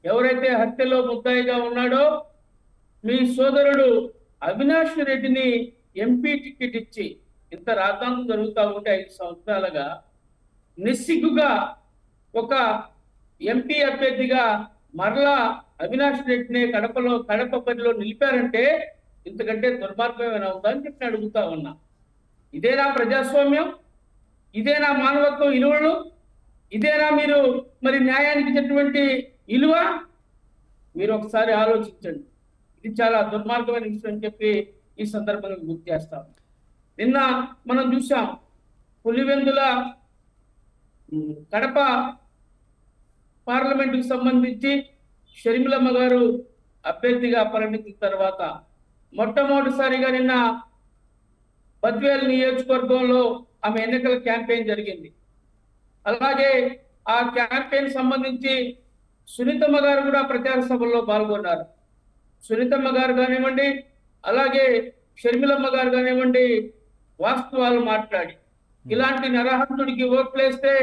D: ఎవరైతే హత్యలో ముద్దాయిగా ఉన్నాడో మీ సోదరుడు అవినాష్ రెడ్డిని ఎంపీ టికెట్ ఇచ్చి, ఇంత రాద్ధాంతం జరుగుతూ ఉంటే 5 సంవత్సరాలుగా నిస్సిగ్గుగా ఒక ఎంపీ అభ్యర్థిగా మరలా అవినాష్ రెడ్డిని కడప పరిలో నిలిపారంటే ఇంతకంటే దుర్మార్గం ఏమైనా ఉందా అని చెప్పి అడుగుతా ఉన్నా. ఇదేనా ప్రజాస్వామ్యం? ఇదేనా మానవత్వం విలువలు? ఇదేనా మీరు మరి న్యాయానికి ఇచ్చినటువంటి విలువ? మీరు ఒకసారి ఆలోచించండి. ఇది చాలా దుర్మార్గమైన విషయం అని చెప్పి ఈ సందర్భంగా గుర్తు చేస్తాం. నిన్న మనం చూసాం, పులివెందుల కడప పార్లమెంటుకు సంబంధించి షర్మిలమ్మ గారు అభ్యర్థిగా పరిణించిన తర్వాత మొట్టమొదటిసారిగా నిన్న బద్వేల్ నియోజకవర్గంలో ఆమె ఎన్నికల క్యాంపెయిన్ జరిగింది. అలాగే ఆ క్యాంపెయిన్ సంబంధించి సునీతమ్మ గారు కూడా ప్రచార సభల్లో పాల్గొన్నారు. సునీతమ్మ గారు కానివ్వండి, అలాగే షర్మిలమ్మ గారు కానివ్వండి, వాస్తవాలు మాట్లాడి ఇలాంటి నరహంతుడికి ఓట్లేస్తే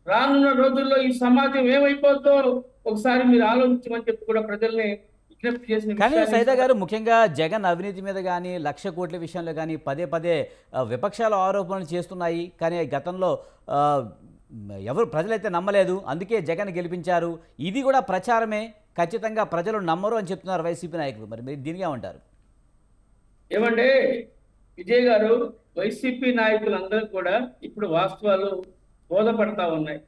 D: రానున్న రోజుల్లో ఈ సమాజం ఏమైపోతుందో ఒకసారి మీరు ఆలోచించమని చెప్పి కూడా ప్రజల్ని విజ్ఞప్తి చేసిన.
A: కానీ సైదా గారు, ముఖ్యంగా జగన్ అవినీతి మీద కానీ 1,00,000 కోట్ల విషయంలో కానీ పదే విపక్షాలు ఆరోపణలు చేస్తున్నాయి. కానీ గతంలో ఎవరు ప్రజలైతే నమ్మలేదు, అందుకే జగన్ గెలిపించారు. ఇది కూడా ప్రచారమే, ఖచ్చితంగా ప్రజలు నమ్మరు అని చెప్తున్నారు వైసీపీ నాయకులు. మరి మీరు దీనిగా ఉంటారు
D: ఏమంటే విజయ్ గారు, వైసీపీ నాయకులందరూ కూడా ఇప్పుడు వాస్తవాలు బోధపడతా ఉన్నాయి.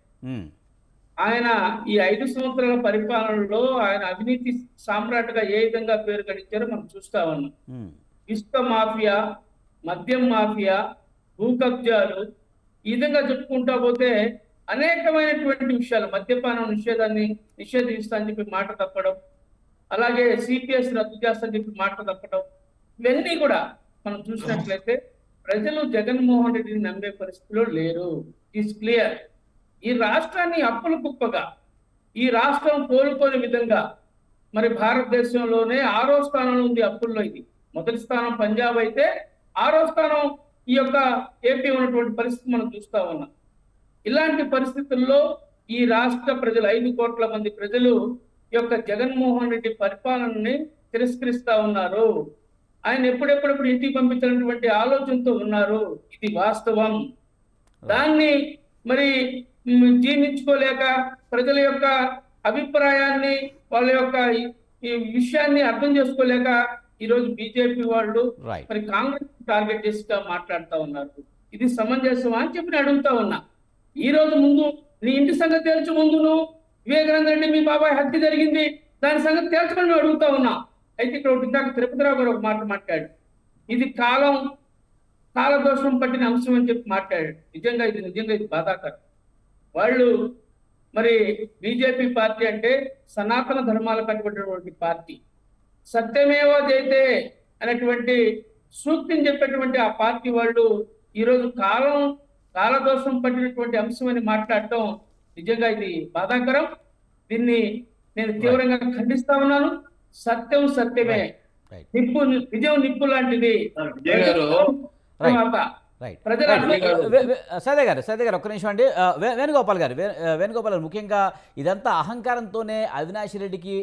D: ఆయన ఈ 5 సంవత్సరాల పరిపాలనలో ఆయన అవినీతి సామ్రాట్గా ఏ విధంగా పేరు గడించారో మనం చూస్తా ఉన్నాం. ఇసుక మాఫియా, మద్యం మాఫియా, భూ కబ్జాలు, ఈ విధంగా చెప్పుకుంటా పోతే అనేకమైనటువంటి విషయాలు, మద్యపానం నిషేధాన్ని నిషేధిస్తా అని చెప్పి మాట తప్పడం, అలాగే సిపిఎస్ రద్దు చేస్తా అని చెప్పి మాట తప్పడం, ఇవన్నీ కూడా మనం చూసినట్లయితే ప్రజలు జగన్మోహన్ రెడ్డిని నమ్మే పరిస్థితిలో లేరు. It's clear. ఈ రాష్ట్రాన్ని అప్పుల కుప్పగా, ఈ రాష్ట్రం కోలుకోని విధంగా మరి భారతదేశంలోనే 6వ స్థానంలో ఉంది అప్పుల్లో. ఇది మొదటి స్థానం పంజాబ్ అయితే 6వ స్థానం ఈ యొక్క ఏపీ ఉన్నటువంటి పరిస్థితి మనం చూస్తా ఉన్నాం. ఇలాంటి పరిస్థితుల్లో ఈ రాష్ట్ర ప్రజలు 5 కోట్ల మంది ప్రజలు ఈ యొక్క జగన్మోహన్ రెడ్డి పరిపాలనని తిరస్కరిస్తా ఉన్నారు. ఆయన ఎప్పుడెప్పుడు ఇంటికి పంపించినటువంటి ఆలోచనతో ఉన్నారు. ఇది వాస్తవం. దాన్ని మరి జీర్ణించుకోలేక ప్రజల యొక్క అభిప్రాయాన్ని, వాళ్ళ యొక్క ఈ విషయాన్ని అర్థం చేసుకోలేక ఈరోజు బీజేపీ వాళ్ళు మరి కాంగ్రెస్ టార్గెట్ చేసి మాట్లాడుతూ ఉన్నారు. ఇది సమంజసమా అని చెప్పి అడుగుతా ఉన్నా. ఈ రోజు ముందు నీ ఇంటి సంగతి తేల్చు. ముందు నువ్వు వివేకానంద రెడ్డి మీ బాబాయ్ హత్య జరిగింది, దాని సంగతి తేల్చమని నువ్వు అడుగుతా ఉన్నా. అయితే ఇక్కడ ఇందాక తిరుపతిరావు గారు ఒక మాట మాట్లాడు, ఇది కాలదోషం పట్టిన అంశం అని చెప్పి మాట్లాడాడు. నిజంగా ఇది బాధాకరం. వాళ్ళు మరి బీజేపీ పార్టీ అంటే సనాతన ధర్మాలు కట్టుబడినటువంటి పార్టీ, సత్యమేవో జయతే అనేటువంటి సూక్తిని చెప్పేటువంటి ఆ పార్టీ వాళ్ళు ఈరోజు కాలదోషం పట్టినటువంటి అంశం అని మాట్లాడటం నిజంగా ఇది బాధాకరం. దీన్ని నేను తీవ్రంగా ఖండిస్తా ఉన్నాను. సత్యం సత్యమే, నిజం నిప్పు లాంటిది. తర్వాత
A: రైట్
D: ప్రజల
A: సదే గారు ఒక్క నిమిషం అండి. వేణుగోపాల్ గారు వేణుగోపాల్ గారు, ముఖ్యంగా ఇదంతా అహంకారంతోనే అవినాష్ రెడ్డికి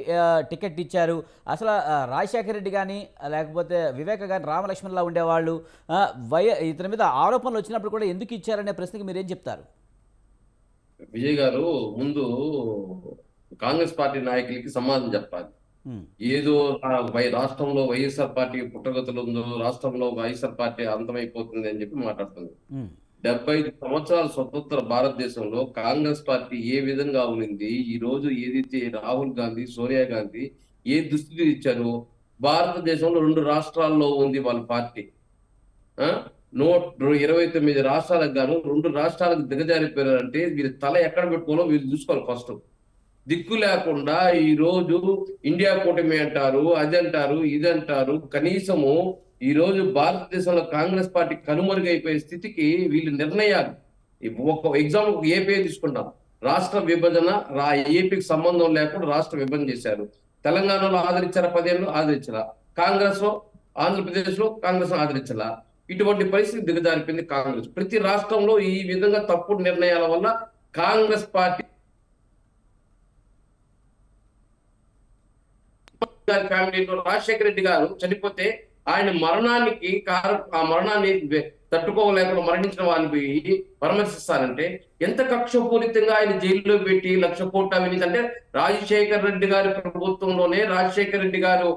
A: టికెట్ ఇచ్చారు. అసలు రాజశేఖర రెడ్డి కానీ లేకపోతే వివేక కానీ రామలక్ష్మణ్లా ఉండేవాళ్ళు ఇతని మీద ఆరోపణలు వచ్చినప్పుడు కూడా ఎందుకు ఇచ్చారనే ప్రశ్నకి మీరేం చెప్తారు?
B: విజయ్ గారు ముందు కాంగ్రెస్ పార్టీ నాయకులకి సమాధానం చెప్పాలి. ఏదో రాష్ట్రంలో వైఎస్ఆర్ పార్టీ పుట్టగతులు ఉందో, రాష్ట్రంలో వైఎస్ఆర్ పార్టీ అంతమైపోతుంది అని చెప్పి మాట్లాడుతుంది. 75 సంవత్సరాల స్వతంత్ర భారతదేశంలో కాంగ్రెస్ పార్టీ ఏ విధంగా ఉన్నింది, ఈ రోజు ఏదైతే రాహుల్ గాంధీ, సోనియా గాంధీ ఏ దుస్థితి ఇచ్చారో, భారతదేశంలో 2 రాష్ట్రాల్లో ఉంది వాళ్ళ పార్టీ. 129 రాష్ట్రాలకు గాను 2 రాష్ట్రాలకు దిగజారిపోయారంటే వీరి తల ఎక్కడ పెట్టుకోవాలో వీళ్ళు చూసుకోవాలి. ఫస్ట్ దిక్కు లేకుండా ఈ రోజు ఇండియా కూటమి అంటారు, అది అంటారు, ఇది అంటారు. కనీసము ఈ రోజు భారతదేశంలో కాంగ్రెస్ పార్టీ కనుమరుగైపోయే స్థితికి వీళ్ళు నిర్ణయాలు. ఒక ఎగ్జాంపుల్ ఏపీ తీసుకుంటాం. రాష్ట్ర విభజన ఏపీకి సంబంధం లేకుండా రాష్ట్ర విభజన చేశారు. తెలంగాణలో ఆదరించారా? 10 ఏళ్ళు ఆదరించారా? కాంగ్రెస్ లో, ఆంధ్రప్రదేశ్ లో కాంగ్రెస్ ఆదరించాలా? ఇటువంటి పరిస్థితి దిగజారిపోయింది కాంగ్రెస్. ప్రతి రాష్ట్రంలో ఈ విధంగా తప్పుడు నిర్ణయాల వల్ల కాంగ్రెస్ పార్టీ ఫ్యామిలీలో రాజశేఖర రెడ్డి గారు చనిపోతే ఆయన మరణానికి ఆ మరణాన్ని తట్టుకోలేకుండా మరణించిన వారిని పరామర్శిస్తారంటే ఎంత కక్షపూరితంగా ఆయన జైల్లో పెట్టి 1,00,000 కోట్ల అవినీతి. అంటే రాజశేఖర రెడ్డి గారి ప్రభుత్వంలోనే రాజశేఖర రెడ్డి గారు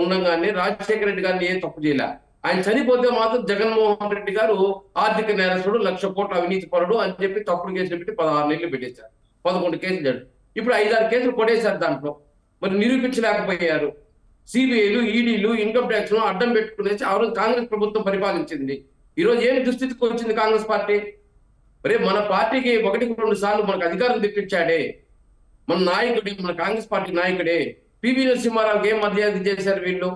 B: ఉండగానే రాజశేఖర రెడ్డి గారిని ఏ తప్పు చేయలే. ఆయన చనిపోతే మాత్రం జగన్మోహన్ రెడ్డి గారు ఆర్థిక నేరస్తుడు, 1,00,000 కోట్ల అవినీతి పరుడు అని చెప్పి తప్పుడు కేసులు పెట్టి 16 నెలలు పెట్టేశారు. 11 కేసులు. ఇప్పుడు 5-6 కేసులు కొట్టేశారు. దాంట్లో మరి నిరూపించలేకపోయారు. సిబిఐలు, ఈడీలు, ఇన్కమ్ ట్యాక్స్ అడ్డం పెట్టుకునేసి ఆ రోజు కాంగ్రెస్ ప్రభుత్వం పరిపాలించింది. ఈ రోజు ఏం దుస్థితికి వచ్చింది కాంగ్రెస్ పార్టీ? మరి మన పార్టీకి 1-2 సార్లు మనకు అధికారం తెప్పించాడే మన నాయకుడే, మన కాంగ్రెస్ పార్టీ నాయకుడే. పివి నరసింహారావుకి ఏం మర్యాద చేశారు వీళ్ళు?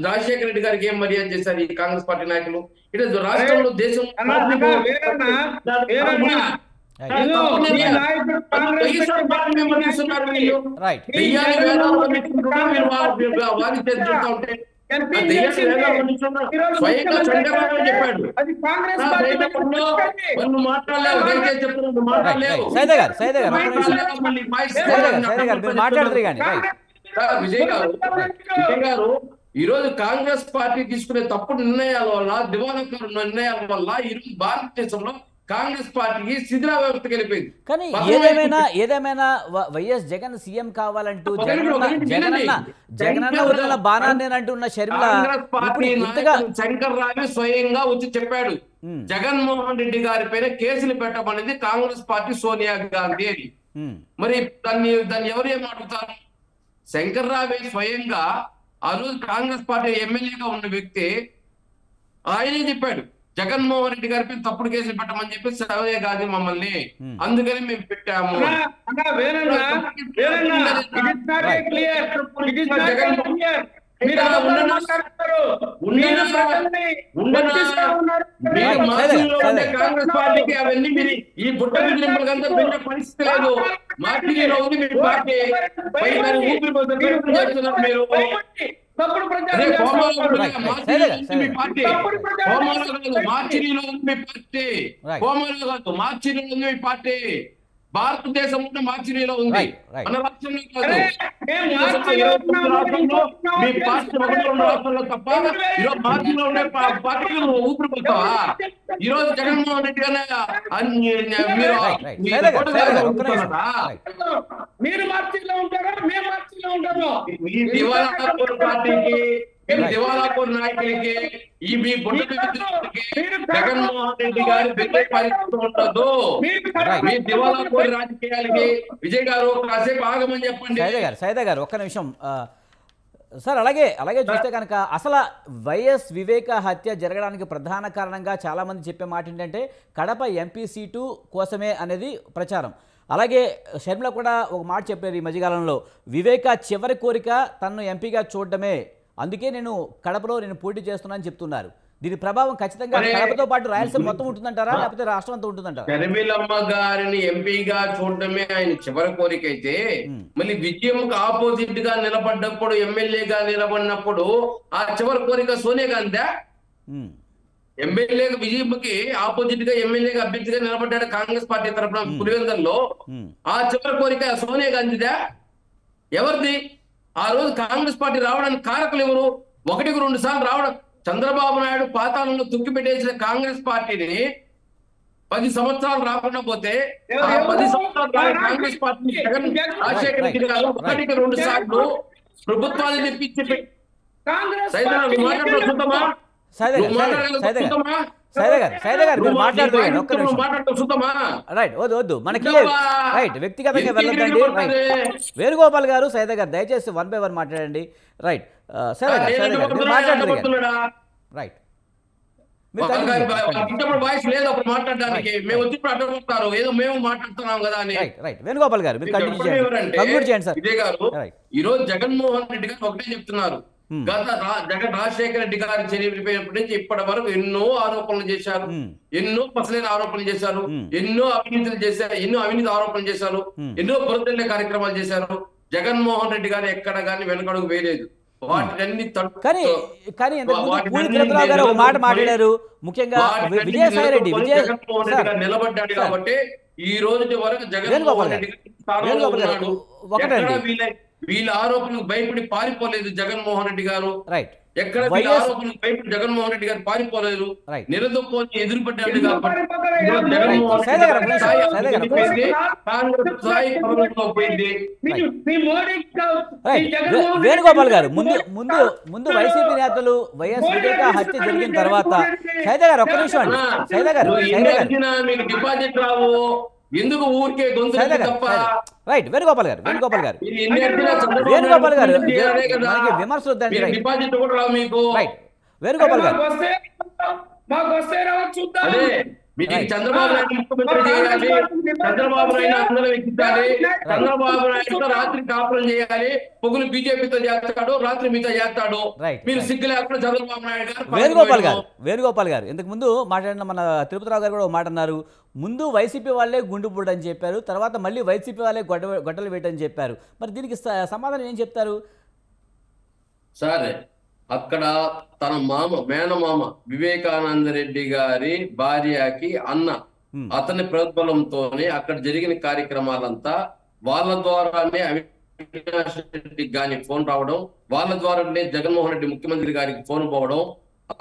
B: రాజశేఖర రెడ్డి గారికి ఏం మర్యాద చేశారు ఈ కాంగ్రెస్ పార్టీ నాయకులు? ఇటు రాష్ట్రంలో దేశం విజయ్ గారు ఈ రోజు కాంగ్రెస్ పార్టీ తీసుకునే తప్పుడు నిర్ణయాల వల్ల, దివాళాకారు నిర్ణయాల వల్ల ఈ రోజు భారతదేశంలో కాంగ్రెస్ పార్టీకి శిథిలా వ్యవస్థకి వెళ్ళిపోయింది.
A: కానీ ఏదేమైనా వైఎస్ జగన్ సీఎం కావాలంటూ జగనన్న వదిలిన బాణాన్ని అంటున్న షర్మిల
B: శంకర్ రావి స్వయంగా వచ్చి చెప్పాడు, జగన్మోహన్ రెడ్డి గారి పైన కేసులు పెట్టమనేది కాంగ్రెస్ పార్టీ సోనియా గాంధీ అని. మరి దాన్ని ఎవరు ఏం అడుగుతారు? శంకర్ రావి స్వయంగా ఆ రోజు కాంగ్రెస్ పార్టీ ఎమ్మెల్యేగా ఉన్న వ్యక్తి ఆయనే చెప్పాడు, జగన్మోహన్ రెడ్డి గారిపై తప్పుడు కేసులు పెట్టమని చెప్పి సోనియా గాంధీ మమ్మల్ని, అందుకని మేము పెట్టాము. కాంగ్రెస్ పార్టీకి అవన్నీ మీరు ఈ బుట్ట నింపలకంతా పెట్టే పరిస్థితి లేదు. మార్చిలో ఉంది మీ పార్టీ, ఊపిరి చేస్తున్నారు మీరు. మార్చిలో మీ పార్టీ భారతదేశంలో మార్చిలో ఉంది, మన రాష్ట్రంలో కాదు. మీ పార్టీ 1-2 రాష్ట్రాల్లో తప్ప ఈరోజు మార్చిలో ఉండే పార్టీలు ఊపిరి పోతావా? ఈ రోజు జగన్మోహన్ రెడ్డి
D: మీరు మార్చిలో ఉంటారా? మేము మార్చిలో ఉంటారు.
B: దివాళాపూర్ పార్టీకి, దివాళాపూర్ నాయకులకి, ఈ మీ జగన్మోహన్ రెడ్డి గారి దగ్గర పరిస్థితి ఉండదు. మీ దివాళాపూర్ రాజకీయాలకి విజయ్ గారు కాసేపు ఆగమని చెప్పండి.
A: సైదా గారు ఒక్క నిమిషం సార్. అలాగే చూస్తే కనుక అసలు వైఎస్ వివేక హత్య జరగడానికి ప్రధాన కారణంగా చాలామంది చెప్పే మాట ఏంటంటే కడప ఎంపీ సీటు కోసమే అనేది ప్రచారం. అలాగే షర్మిల కూడా ఒక మాట చెప్పారు ఈ మధ్యకాలంలో, వివేక చివరి కోరిక తనను ఎంపీగా చూడడమే, అందుకే నేను కడపలో పోటీ చేస్తున్నానని చెప్తున్నారు. దీని ప్రభావం ఖచ్చితంగా కడపతో పాటు రాయలసీమ మొత్తం ఉంటుందంటారా, లేకపోతే రాష్ట్రం అంతా ఉంటుందంటారా?
B: షర్మిలమ్మ గారిని ఎంపీగా చూడడమే ఆయన చివరి కోరిక అయితే, మళ్ళీ విజయంకు ఆపోజిట్ గా నిలబడ్డప్పుడు, ఎమ్మెల్యేగా నిలబడినప్పుడు ఆ చివరి కోరిక సోనియా గాంధీ ఎమ్మెల్యేగా విజయమ్మకి ఆపోజిట్ గా ఎమ్మెల్యేగా అభ్యర్థిగా నిలబడ్డాడు కాంగ్రెస్ పార్టీ తరఫున పులివెందుల్లో. ఆ చివరి కోరిక సోనియా గాంధీదా ఎవరిది? ఆ రోజు కాంగ్రెస్ పార్టీ రావడానికి కారకులు ఎవరు? 1-2 సార్లు రావడం. చంద్రబాబు నాయుడు పాతాళంలో తుక్కి పెట్టేసిన కాంగ్రెస్ పార్టీని 10 సంవత్సరాలు రాకుండా పోతే ఆ 10 సంవత్సరాలు కాంగ్రెస్ పార్టీ జగన్ రాజశేఖర రెడ్డి గారు 1-2 సార్లు ప్రభుత్వాన్ని తెప్పించి
A: వద్దు మనకి రైట్ వ్యక్తిగతంగా వెళ్ళండి. వేణుగోపాల్ గారు, సైదా గారు దయచేసి 1 by 1 మాట్లాడండి. రైట్ సైదా గారు మాట్లాడండి. రైట్
B: వాయిస్ లేదు అప్పుడు మాట్లాడడానికి. మేము వచ్చి అడ్డుకుంటారు ఏదో మేము మాట్లాడుతున్నాం కదా అని.
A: వేణుగోపాల్ గారు
B: ఇదే గారు ఈ రోజు జగన్మోహన్ రెడ్డి గారు ఒకటే చెప్తున్నారు. గత జగన్ రాజశేఖర రెడ్డి గారు చనిపోయినప్పటి నుంచి ఇప్పటి వరకు ఎన్నో ఆరోపణలు చేశారు, ఎన్నో పసలైన ఆరోపణలు చేశారు, ఎన్నో అవినీతులు చేశారు, ఎన్నో అవినీతి ఆరోపణలు చేశారు, ఎన్నో బురదల్లే కార్యక్రమాలు చేశారు. జగన్మోహన్ రెడ్డి గారు ఎక్కడ కానీ వెనకడుగు వేయలేదు. వాటిని
A: మాట మాట్లాడారు. ముఖ్యంగా విజయసాయి రెడ్డి
B: జగన్మోహన్ రెడ్డి గారు నిలబడ్డాడు కాబట్టి ఈ రోజు వరకు జగన్మోహన్ రెడ్డి గారు వీళ్ళ ఆరోపణలకు భయపడి పారిపోలేదు జగన్మోహన్ రెడ్డి గారు. ఎక్కడ వీళ్ళ ఆరోపణలకు భయపడి జగన్మోహన్ రెడ్డి గారు పారిపోలేదు, నిలదొక్కొని ఎదురుపడ్డాడు కాబట్టి
A: వేణుగోపాల్ గారు ముందు వైసీపీ నేతలు వైఎస్ వివేక హత్య జరిగిన తర్వాత సైదా గారు ఒక్క నిమిషం అండి. సైదా గారు
B: మీకు డిపాజిట్ రావు ఎందుకు ఊరికే గొంతు తప్ప.
A: రైట్ వేణుగోపాల్ గారు విమర్శలు వద్దండి.
B: డిపాజిట్ కూడా రావు మీకు.
A: రైట్ వేణుగోపాల్ గారు
B: చంద్రబాబు నాయుడు ముఖ్యమంత్రి చేయాలి, చంద్రబాబు నాయుడు అందరూ ఎక్కించాలి, చంద్రబాబు నాయుడుతో రాత్రి కాపురం చేయాలి, పొగులు బీజేపీతో చేస్తాడు, రాత్రి మీతో చేస్తాడు. మీరు సిగ్గు లేకుండా చంద్రబాబు నాయుడు గారు
A: వేణుగోపాల్ గారు ఇంతకు ముందు మాట్లాడిన మన తిరుపతిరావు గారు కూడా మాట అన్నారు. ముందు వైసీపీ వాళ్ళే గుండు పూడని చెప్పారు, తర్వాత మళ్ళీ వైసీపీ వాళ్ళే గొడ్డలు వేయటని చెప్పారు. మరి దీనికి సమాధానం ఏం చెప్తారు?
B: సరే, అక్కడ తన మేనమామ వివేకానంద రెడ్డి గారి భార్యకి అన్న అతని ప్రోద్బలంతోనే అక్కడ జరిగిన కార్యక్రమాలంతా వాళ్ళ ద్వారానే అవినాష్ రెడ్డికి గాని ఫోన్ రావడం, వాళ్ళ ద్వారానే జగన్మోహన్ రెడ్డి ముఖ్యమంత్రి గారికి ఫోన్ పోవడం,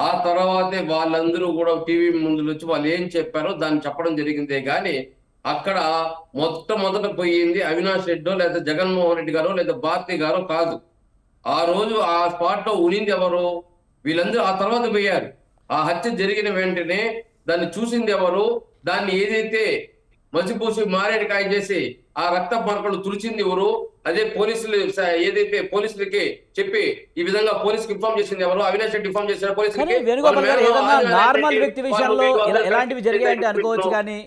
B: ఆ తర్వాతే వాళ్ళందరూ కూడా టీవీ ముందు వచ్చి వాళ్ళు ఏం చెప్పారో దాన్ని చెప్పడం జరిగిందే గాని అక్కడ మొట్టమొదట పోయింది అవినాష్ రెడ్డో లేదా జగన్మోహన్ రెడ్డి గారో లేదా భారతి గారో కాదు. ఆ రోజు ఆ స్పాట్ లో ఉనింది ఎవరు? వీళ్ళందరూ ఆ తర్వాత పోయారు. ఆ హత్య జరిగిన వెంటనే దాన్ని చూసింది ఎవరు? దాన్ని ఏదైతే మసిపూసి మారేడుకాయ చేసి ఆ రక్త మార్కలు తుడిచింది ఎవరు? అదే పోలీసులు ఏదైతే పోలీసులకి చెప్పి ఈ విధంగా పోలీసుకి ఇన్ఫార్మ్ చేసింది ఎవరు? అవినాష్ రెడ్డి ఇన్ఫార్మ్ చేశారు పోలీసులకి.
A: నార్మల్ వ్యక్తి విషయంలో ఎలాంటివి జరిగాయంటే అనుకోవచ్చు, కానీ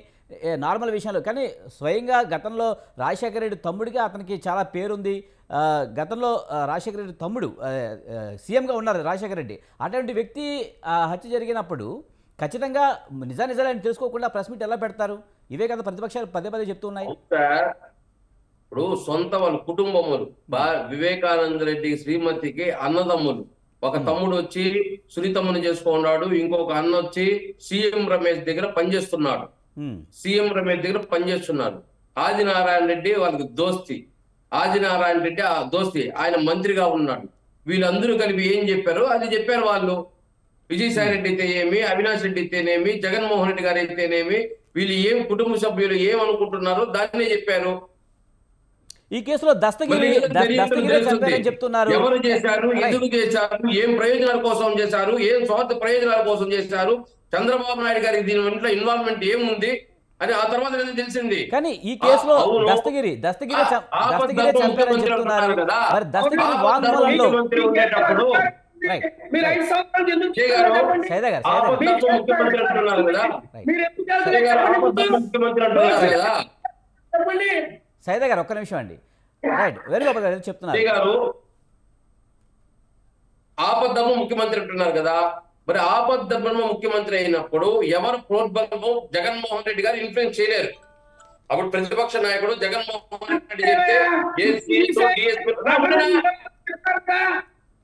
A: నార్మల్ విషయంలో కానీ స్వయంగా గతంలో రాజశేఖర రెడ్డి తమ్ముడికి అతనికి చాలా పేరుంది. గతంలో రాజశేఖర రెడ్డి తమ్ముడు సీఎంగా ఉన్నారు రాజశేఖర రెడ్డి. అటువంటి వ్యక్తి హత్య జరిగినప్పుడు ఖచ్చితంగా నిజాలని తెలుసుకోకుండా ప్రెస్ మీట్ ఎలా పెడతారు? ఇవే కదా ప్రతిపక్షాలు పదే చెప్తూ ఉన్నాయి.
B: ఇప్పుడు సొంత వాళ్ళ కుటుంబములు వివేకానంద రెడ్డి శ్రీమతికి అన్నదమ్ములు, ఒక తమ్ముడు వచ్చి సునీతమ్మని చేసుకున్నాడు, ఇంకొక అన్న వచ్చి సీఎం రమేష్ దగ్గర పనిచేస్తున్నాడు. ఆదినారాయణ రెడ్డి వాళ్ళకి దోస్తి, ఆదినారాయణ రెడ్డి ఆ దోస్తి, ఆయన మంత్రిగా ఉన్నాడు. వీళ్ళందరూ కలిపి ఏం చెప్పారు అది చెప్పారు వాళ్ళు. విజయసాయి రెడ్డి అయితే ఏమి, అవినాష్ రెడ్డి అయితేనేమి, జగన్మోహన్ రెడ్డి గారు అయితేనేమి, వీళ్ళు ఏం కుటుంబ సభ్యులు ఏమనుకుంటున్నారో దాన్నే చెప్పారు.
A: ఈ కేసులో దస్తగిరి చెప్తున్నారు.
B: ఎవరు చేశారు, ఎందుకు చేశారు, ఏం ప్రయోజనాల కోసం చేశారు, ఏం స్వార్థ ప్రయోజనాల కోసం చేశారు, చంద్రబాబు నాయుడు గారికి దీని ఇంట్లో ఇన్వాల్వ్మెంట్ ఏముంది అని ఆ తర్వాత తెలిసింది.
A: కానీ ఈ కేసులో దస్తగిరి చంపారని చెప్తున్నారు. మరి దస్తగిరి వాంగ్మూలంలో సైదా గారు ఒక్క నిమిషం అండి. రైట్ వేణుగోపాల్ గారు చెప్తున్నారు.
B: ఆపద్దమ్మ ముఖ్యమంత్రి అంటున్నారు కదా, మరి ఆపద్దమ్మ ముఖ్యమంత్రి అయినప్పుడు ఎవరు ప్రోద్బలము జగన్మోహన్ రెడ్డి గారు ఇన్ఫ్లుయెన్స్ చేయలేరు. అప్పుడు ప్రతిపక్ష నాయకుడు జగన్మోహన్ రెడ్డి చెప్తే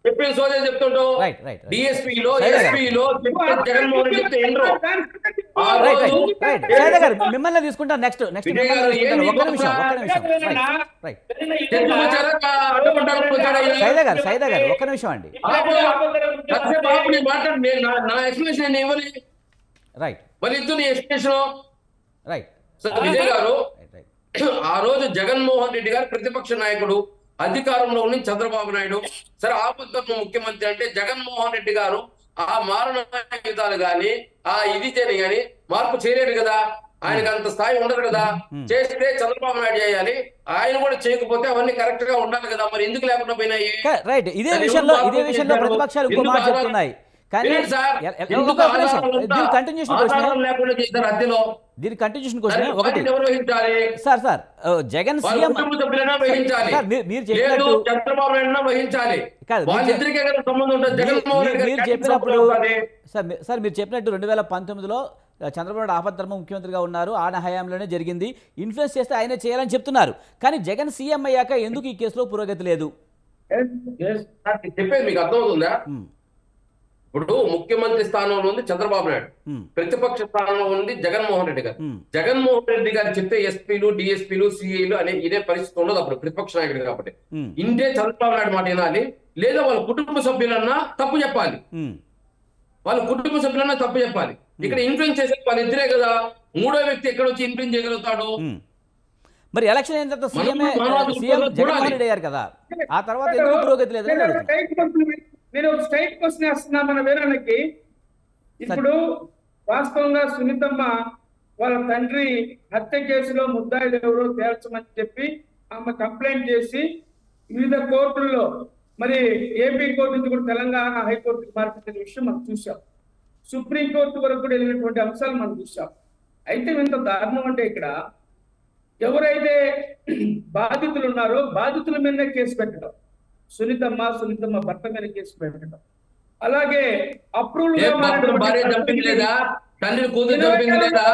B: చెప్పిన సోదే చెప్తుంటావు.
A: రైట్ రైట్
B: డిఎస్పీలో
A: సైదా గారు.
B: ఎస్పీలో జగన్మోహన్ రెడ్డి చెప్తే ఏంటో ఆ
A: రైట్
B: రోజు
A: రైట్ రైట్ సైదా గారు మిమ్మల్ని తీసుకుంటాను నెక్స్ట్
B: విజయ్
A: మిమ్మల్ని
B: గారు
A: తీసుకుంటాను.
B: ఏంది
A: ఒక్క నిమిషం రైట్
B: చెట్లు వచ్చారా అడ్డుకుంటారు వచ్చాడయ్యా?
A: సైదా గారు ఒక్క నిమిషం అండి.
B: కాసేపు ఆపు, నేను మాట్లాడు. నా ఎక్స్ప్లెనేషన్ నేను ఇవ్వాలి.
A: రైట్
B: మరి ఇద్దు నీ ఎక్స్ప్లెనేషన్.
A: రైట్
B: విజయ్ గారు,
A: రైట్
B: ఆ రోజు జగన్మోహన్ రెడ్డి గారు ప్రతిపక్ష నాయకుడు, అధికారంలో ఉన్న చంద్రబాబు నాయుడు. సరే ఆపద్ధర్మ ముఖ్యమంత్రి అంటే జగన్మోహన్ రెడ్డి గారు ఆ మారణాయుధాలు గాని ఆ ఇది చేయని గాని మార్పు చేయలేడు కదా, ఆయనకు అంత స్థాయి ఉండదు కదా. చేస్తే చంద్రబాబు నాయుడు చేయాలి, ఆయన కూడా చేయకపోతే అవన్నీ కరెక్ట్ గా ఉండాలి కదా. మరి ఎందుకు లేకుండా పోయినాయి?
A: రైట్ ఇదే విషయంలో ప్రతిపక్షాలు ఇంకో మాట చెప్తున్నాయి. కానీ కంటిన్యూషన్ క్వశ్చన్ ఒకటి సార్ జగన్ సీఎం సార్ మీరు చెప్పినట్టు మీరు చెప్పినప్పుడు సార్ మీరు చెప్పినట్టు 2019లో చంద్రబాబు నాయుడు ఆపద్ధర్మ ముఖ్యమంత్రిగా ఉన్నారు, ఆయన హయాంలోనే జరిగింది, ఇన్ఫ్లుయెన్స్ చేస్తే ఆయనే చేయాలని చెప్తున్నారు. కానీ జగన్ సీఎం అయ్యాక ఎందుకు ఈ కేసులో పురోగతి లేదు?
B: చెప్పేది మీకు అర్థమవుతుందా? ఇప్పుడు ముఖ్యమంత్రి స్థానంలో ఉంది చంద్రబాబు నాయుడు, ప్రతిపక్ష స్థానంలో ఉంది జగన్మోహన్ రెడ్డి గారు. జగన్మోహన్ రెడ్డి గారు చెప్తే ఎస్పీలు డిఎస్పీలు సిఐలు అనే ఇదే పరిస్థితి ఉండదు అప్పుడు ప్రతిపక్ష నాయకుడు కాబట్టి. ఇంటే చంద్రబాబు నాయుడు మాట వినాలి, లేదా వాళ్ళ కుటుంబ సభ్యులన్నా తప్పు చెప్పాలి. వాళ్ళ కుటుంబ సభ్యులన్నా తప్పు చెప్పాలి. ఇక్కడ ఇన్ఫ్లుయెన్స్ చేసే వాళ్ళు ఇద్దరే కదా, మూడో వ్యక్తి ఎక్కడ వచ్చి ఇన్ఫ్లుయెన్స్ చేయగలుగుతాడు?
A: మరి ఎలక్షన్ అయిన తర్వాత సీఎం జగన్మోహన్ రెడ్డి అయ్యారు కదా, ఆ తర్వాత ఎందుకు పురోగతి లేదు?
D: నేను ఒక స్ట్రైట్ క్వశ్చన్ వేస్తున్నా మన వీరానికి. ఇప్పుడు వాస్తవంగా సునీతమ్మ వాళ్ళ తండ్రి హత్య కేసులో ముద్దాయిలు ఎవరో తేల్చమని చెప్పి ఆమె కంప్లైంట్ చేసి వివిధ కోర్టుల్లో, మరి ఏపీ కోర్టు నుంచి కూడా తెలంగాణ హైకోర్టుకి మార్చిన విషయం మనం చూసాం. సుప్రీంకోర్టు వరకు కూడా వెళ్ళినటువంటి అంశాలు మనం చూసాం. అయితే ఇంత దారుణం అంటే ఇక్కడ ఎవరైతే బాధితులు ఉన్నారో బాధితుల మీదనే కేసు పెట్టడం, సునీతమ్మ భర్త మీద కేసు పెట్టడం, అలాగే అప్రూవల్
B: భార్య చంపింది లేదా, తండ్రి కూతురు చంపింది లేదా,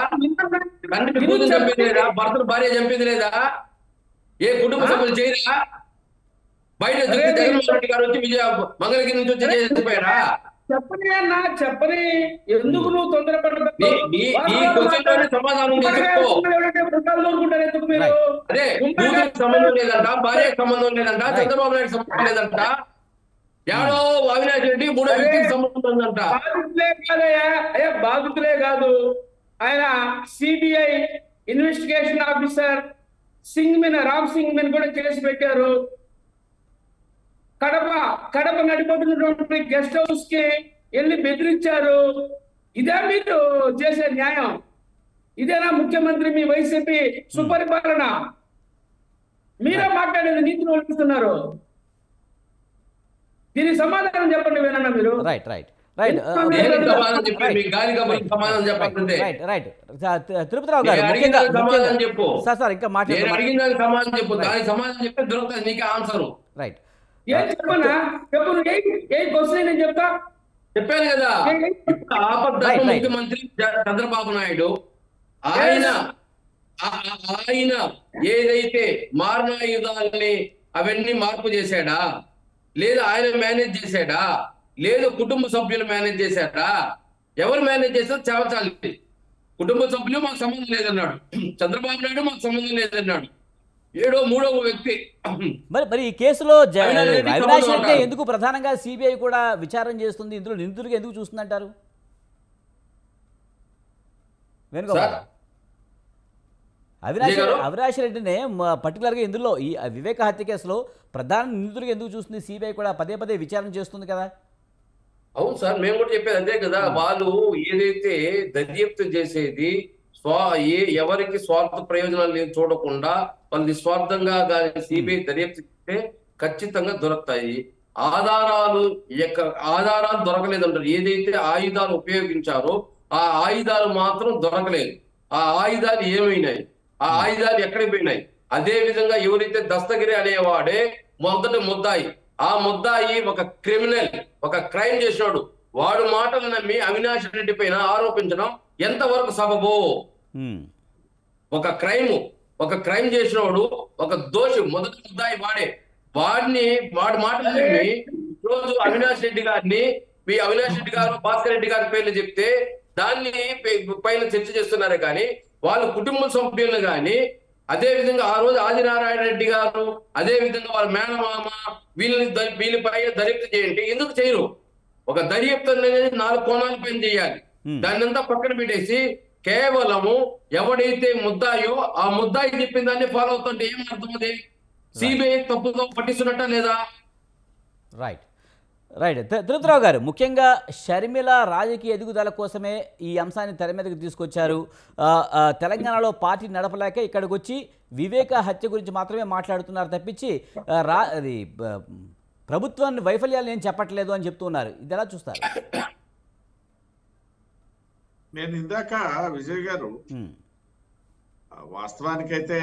B: తండ్రి కూతురు చంపింది లేదా, భర్తను భార్య చంపింది లేదా, ఏ కుటుంబ సభ్యులు చేయరా? బయట జగన్మోహన్ రెడ్డి గారు వచ్చి మంగళగిరి నుంచి వచ్చి చేసిపోయారా?
D: చెప్పని అన్నా చెప్పని, ఎందుకు నువ్వు తొందరపడ్డా?
B: సమాధానం అదే కూతురికి సంబంధం లేదంట, భార్యకు సంబంధం లేదంట, చంద్రబాబు నాయుడు సంబంధం లేదంట, యాడో అవినాష్ రెడ్డి మూడో వ్యక్తికి సంబంధం ఉందంట.
D: బాధితులే కాదయ్యా, అయ్యా బాధితులే కాదు, ఆయన CBI investigation officer Ram Singh మీద కూడా కేసు పెట్టారు. కడప నడిపోతున్నటువంటి గెస్ట్ హౌస్ కి వెళ్ళి బెదిరించారు. ఇదే మీరు చేసే న్యాయం? ఇదేనా ముఖ్యమంత్రి మీ వైసీపీ సుపరిపాలన? మీరే మాట్లాడేది నీతిని వల్లిస్తున్నారు. దీనికి సమాధానం చెప్పండి వేనన్నా మీరు.
A: రైట్ తిరుపతిరావు గారు సార్ ఇంకా రైట్
D: చెప్పనా? చెప్పు క్వశ్చన్ నేను చెప్తా.
B: చెప్పాను కదా, ఆపద్ధర్మ ముఖ్యమంత్రి చంద్రబాబు నాయుడు ఆయన ఏదైతే మారణాయుధాలని అవన్నీ మార్పు చేశాడా, లేదా ఆయన మేనేజ్ చేశాడా, లేదు కుటుంబ సభ్యులు మేనేజ్ చేశాడా? ఎవరు మేనేజ్ చేశారు చెప్పాలి. కుటుంబ సభ్యులు మాకు సంబంధం లేదన్నాడు, చంద్రబాబు నాయుడు మాకు సంబంధం లేదన్నాడు, ఏడో మూడో వ్యక్తి.
A: మరి ఈ కేసులో అవినాష్ రెడ్డి ఎందుకు ప్రధానంగా సిబిఐ కూడా విచారణ చేస్తుంది, ఇందులో నిందితుడిగా ఎందుకు చూస్తుందంటారు? వేణుగోపాల్, అవినాష్ రెడ్డినే పర్టికులర్ గా ఇందులో ఈ వివేక హత్య కేసులో ప్రధాన నిందితుడిగా ఎందుకు చూస్తుంది సిబిఐ కూడా పదే విచారణ చేస్తుంది కదా?
B: అవును సార్, మేము కూడా చెప్పేది అదే కదా. వాళ్ళు ఏదైతే దర్యాప్తు చేసేది ఎవరికి స్వార్థ ప్రయోజనాలు లేదు చూడకుండా వాళ్ళు నిస్వార్థంగా సిబిఐ దర్యాప్తు చేస్తే ఖచ్చితంగా దొరుకుతాయి. ఆధారాలు దొరకలేదంటారు. ఏదైతే ఆయుధాలు ఉపయోగించారో ఆ ఆయుధాలు మాత్రం దొరకలేదు. ఆ ఆయుధాలు ఏమైనాయి, ఆ ఆయుధాలు ఎక్కడికి పోయినాయి? అదే విధంగా ఎవరైతే దస్తగిరి అనేవాడే మొదటి ముద్దాయి, ఆ ముద్దాయి ఒక క్రిమినల్, ఒక క్రైమ్ చేసినాడు. వాడు మాటలు నమ్మి అవినాష్ రెడ్డి పైన ఆరోపించడం ఎంతవరకు సబబు? ఒక క్రైమ్ చేసినోడు, ఒక దోషి, మొదటి ముద్దాయి వాడి మాటలు నమ్మి రోజు అవినాష్ రెడ్డి గారిని, మీ అవినాష్ రెడ్డి గారు, భాస్కర్ రెడ్డి గారి పేర్లు చెప్తే దాన్ని పైన చర్చ చేస్తున్నారే కానీ వాళ్ళ కుటుంబ సభ్యులను కానీ, అదే విధంగా ఆ రోజు ఆదినారాయణ రెడ్డి గారు, అదే విధంగా వాళ్ళ మేనమామ వీళ్ళపై దర్యాప్తు చేయండి. ఎందుకు చేయరు? ఒక దర్యాప్తు అనేది 4 కోణాల పైన చేయాలి. దాన్నంతా పక్కన పెట్టేసి కేవలము ఎవడైతే ముద్దాయో ఆ ముద్దాయి చెప్పిన దాన్ని ఫాలో అవుతుంటే ఏం అర్థం? అది సిబిఐ తప్పుగా పట్టిస్తున్నట్ట లేదా?
A: రైట్ రైట్ తిరుపతిరావు గారు, ముఖ్యంగా షర్మిల రాజకీయ ఎదుగుదల కోసమే ఈ అంశాన్ని తెర మీదకి తీసుకొచ్చారు. తెలంగాణలో పార్టీ నడపలేక ఇక్కడికి వచ్చి వివేక హత్య గురించి మాత్రమే మాట్లాడుతున్నారు తప్పించి అది ప్రభుత్వాన్ని వైఫల్యాలు ఏం చెప్పట్లేదు అని చెప్తున్నారు. ఇది ఎలా చూస్తారు?
C: నేను ఇందాక విజయ్ గారు, వాస్తవానికైతే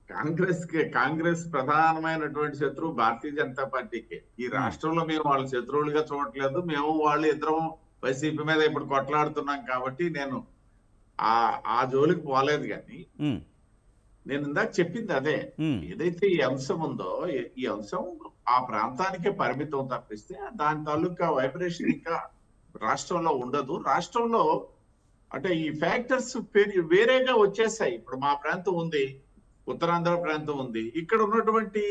C: కాంగ్రెస్ ప్రధానమైనటువంటి శత్రువు భారతీయ జనతా పార్టీకి. ఈ రాష్ట్రంలో మేము వాళ్ళ శత్రువులుగా చూడట్లేదు. మేము వాళ్ళు ఇద్దరం వైసీపీ మీద ఇప్పుడు కొట్లాడుతున్నాం కాబట్టి నేను ఆ జోలికి పోలేదు. కానీ నేను ఇందాక చెప్పింది అదే, ఏదైతే ఈ అంశం ఉందో ఈ అంశం ఆ ప్రాంతానికే పరిమితం తప్పిస్తే దాని తాలూకా వైబ్రేషన్ ఇంకా రాష్ట్రంలో ఉండదు. రాష్ట్రంలో అంటే ఈ ఫ్యాక్టర్స్ వేరేగా వచ్చేసాయి. ఇప్పుడు మా ప్రాంతం ఉంది, ఉత్తరాంధ్ర ప్రాంతం ఉంది. ఇక్కడ ఉన్నటువంటి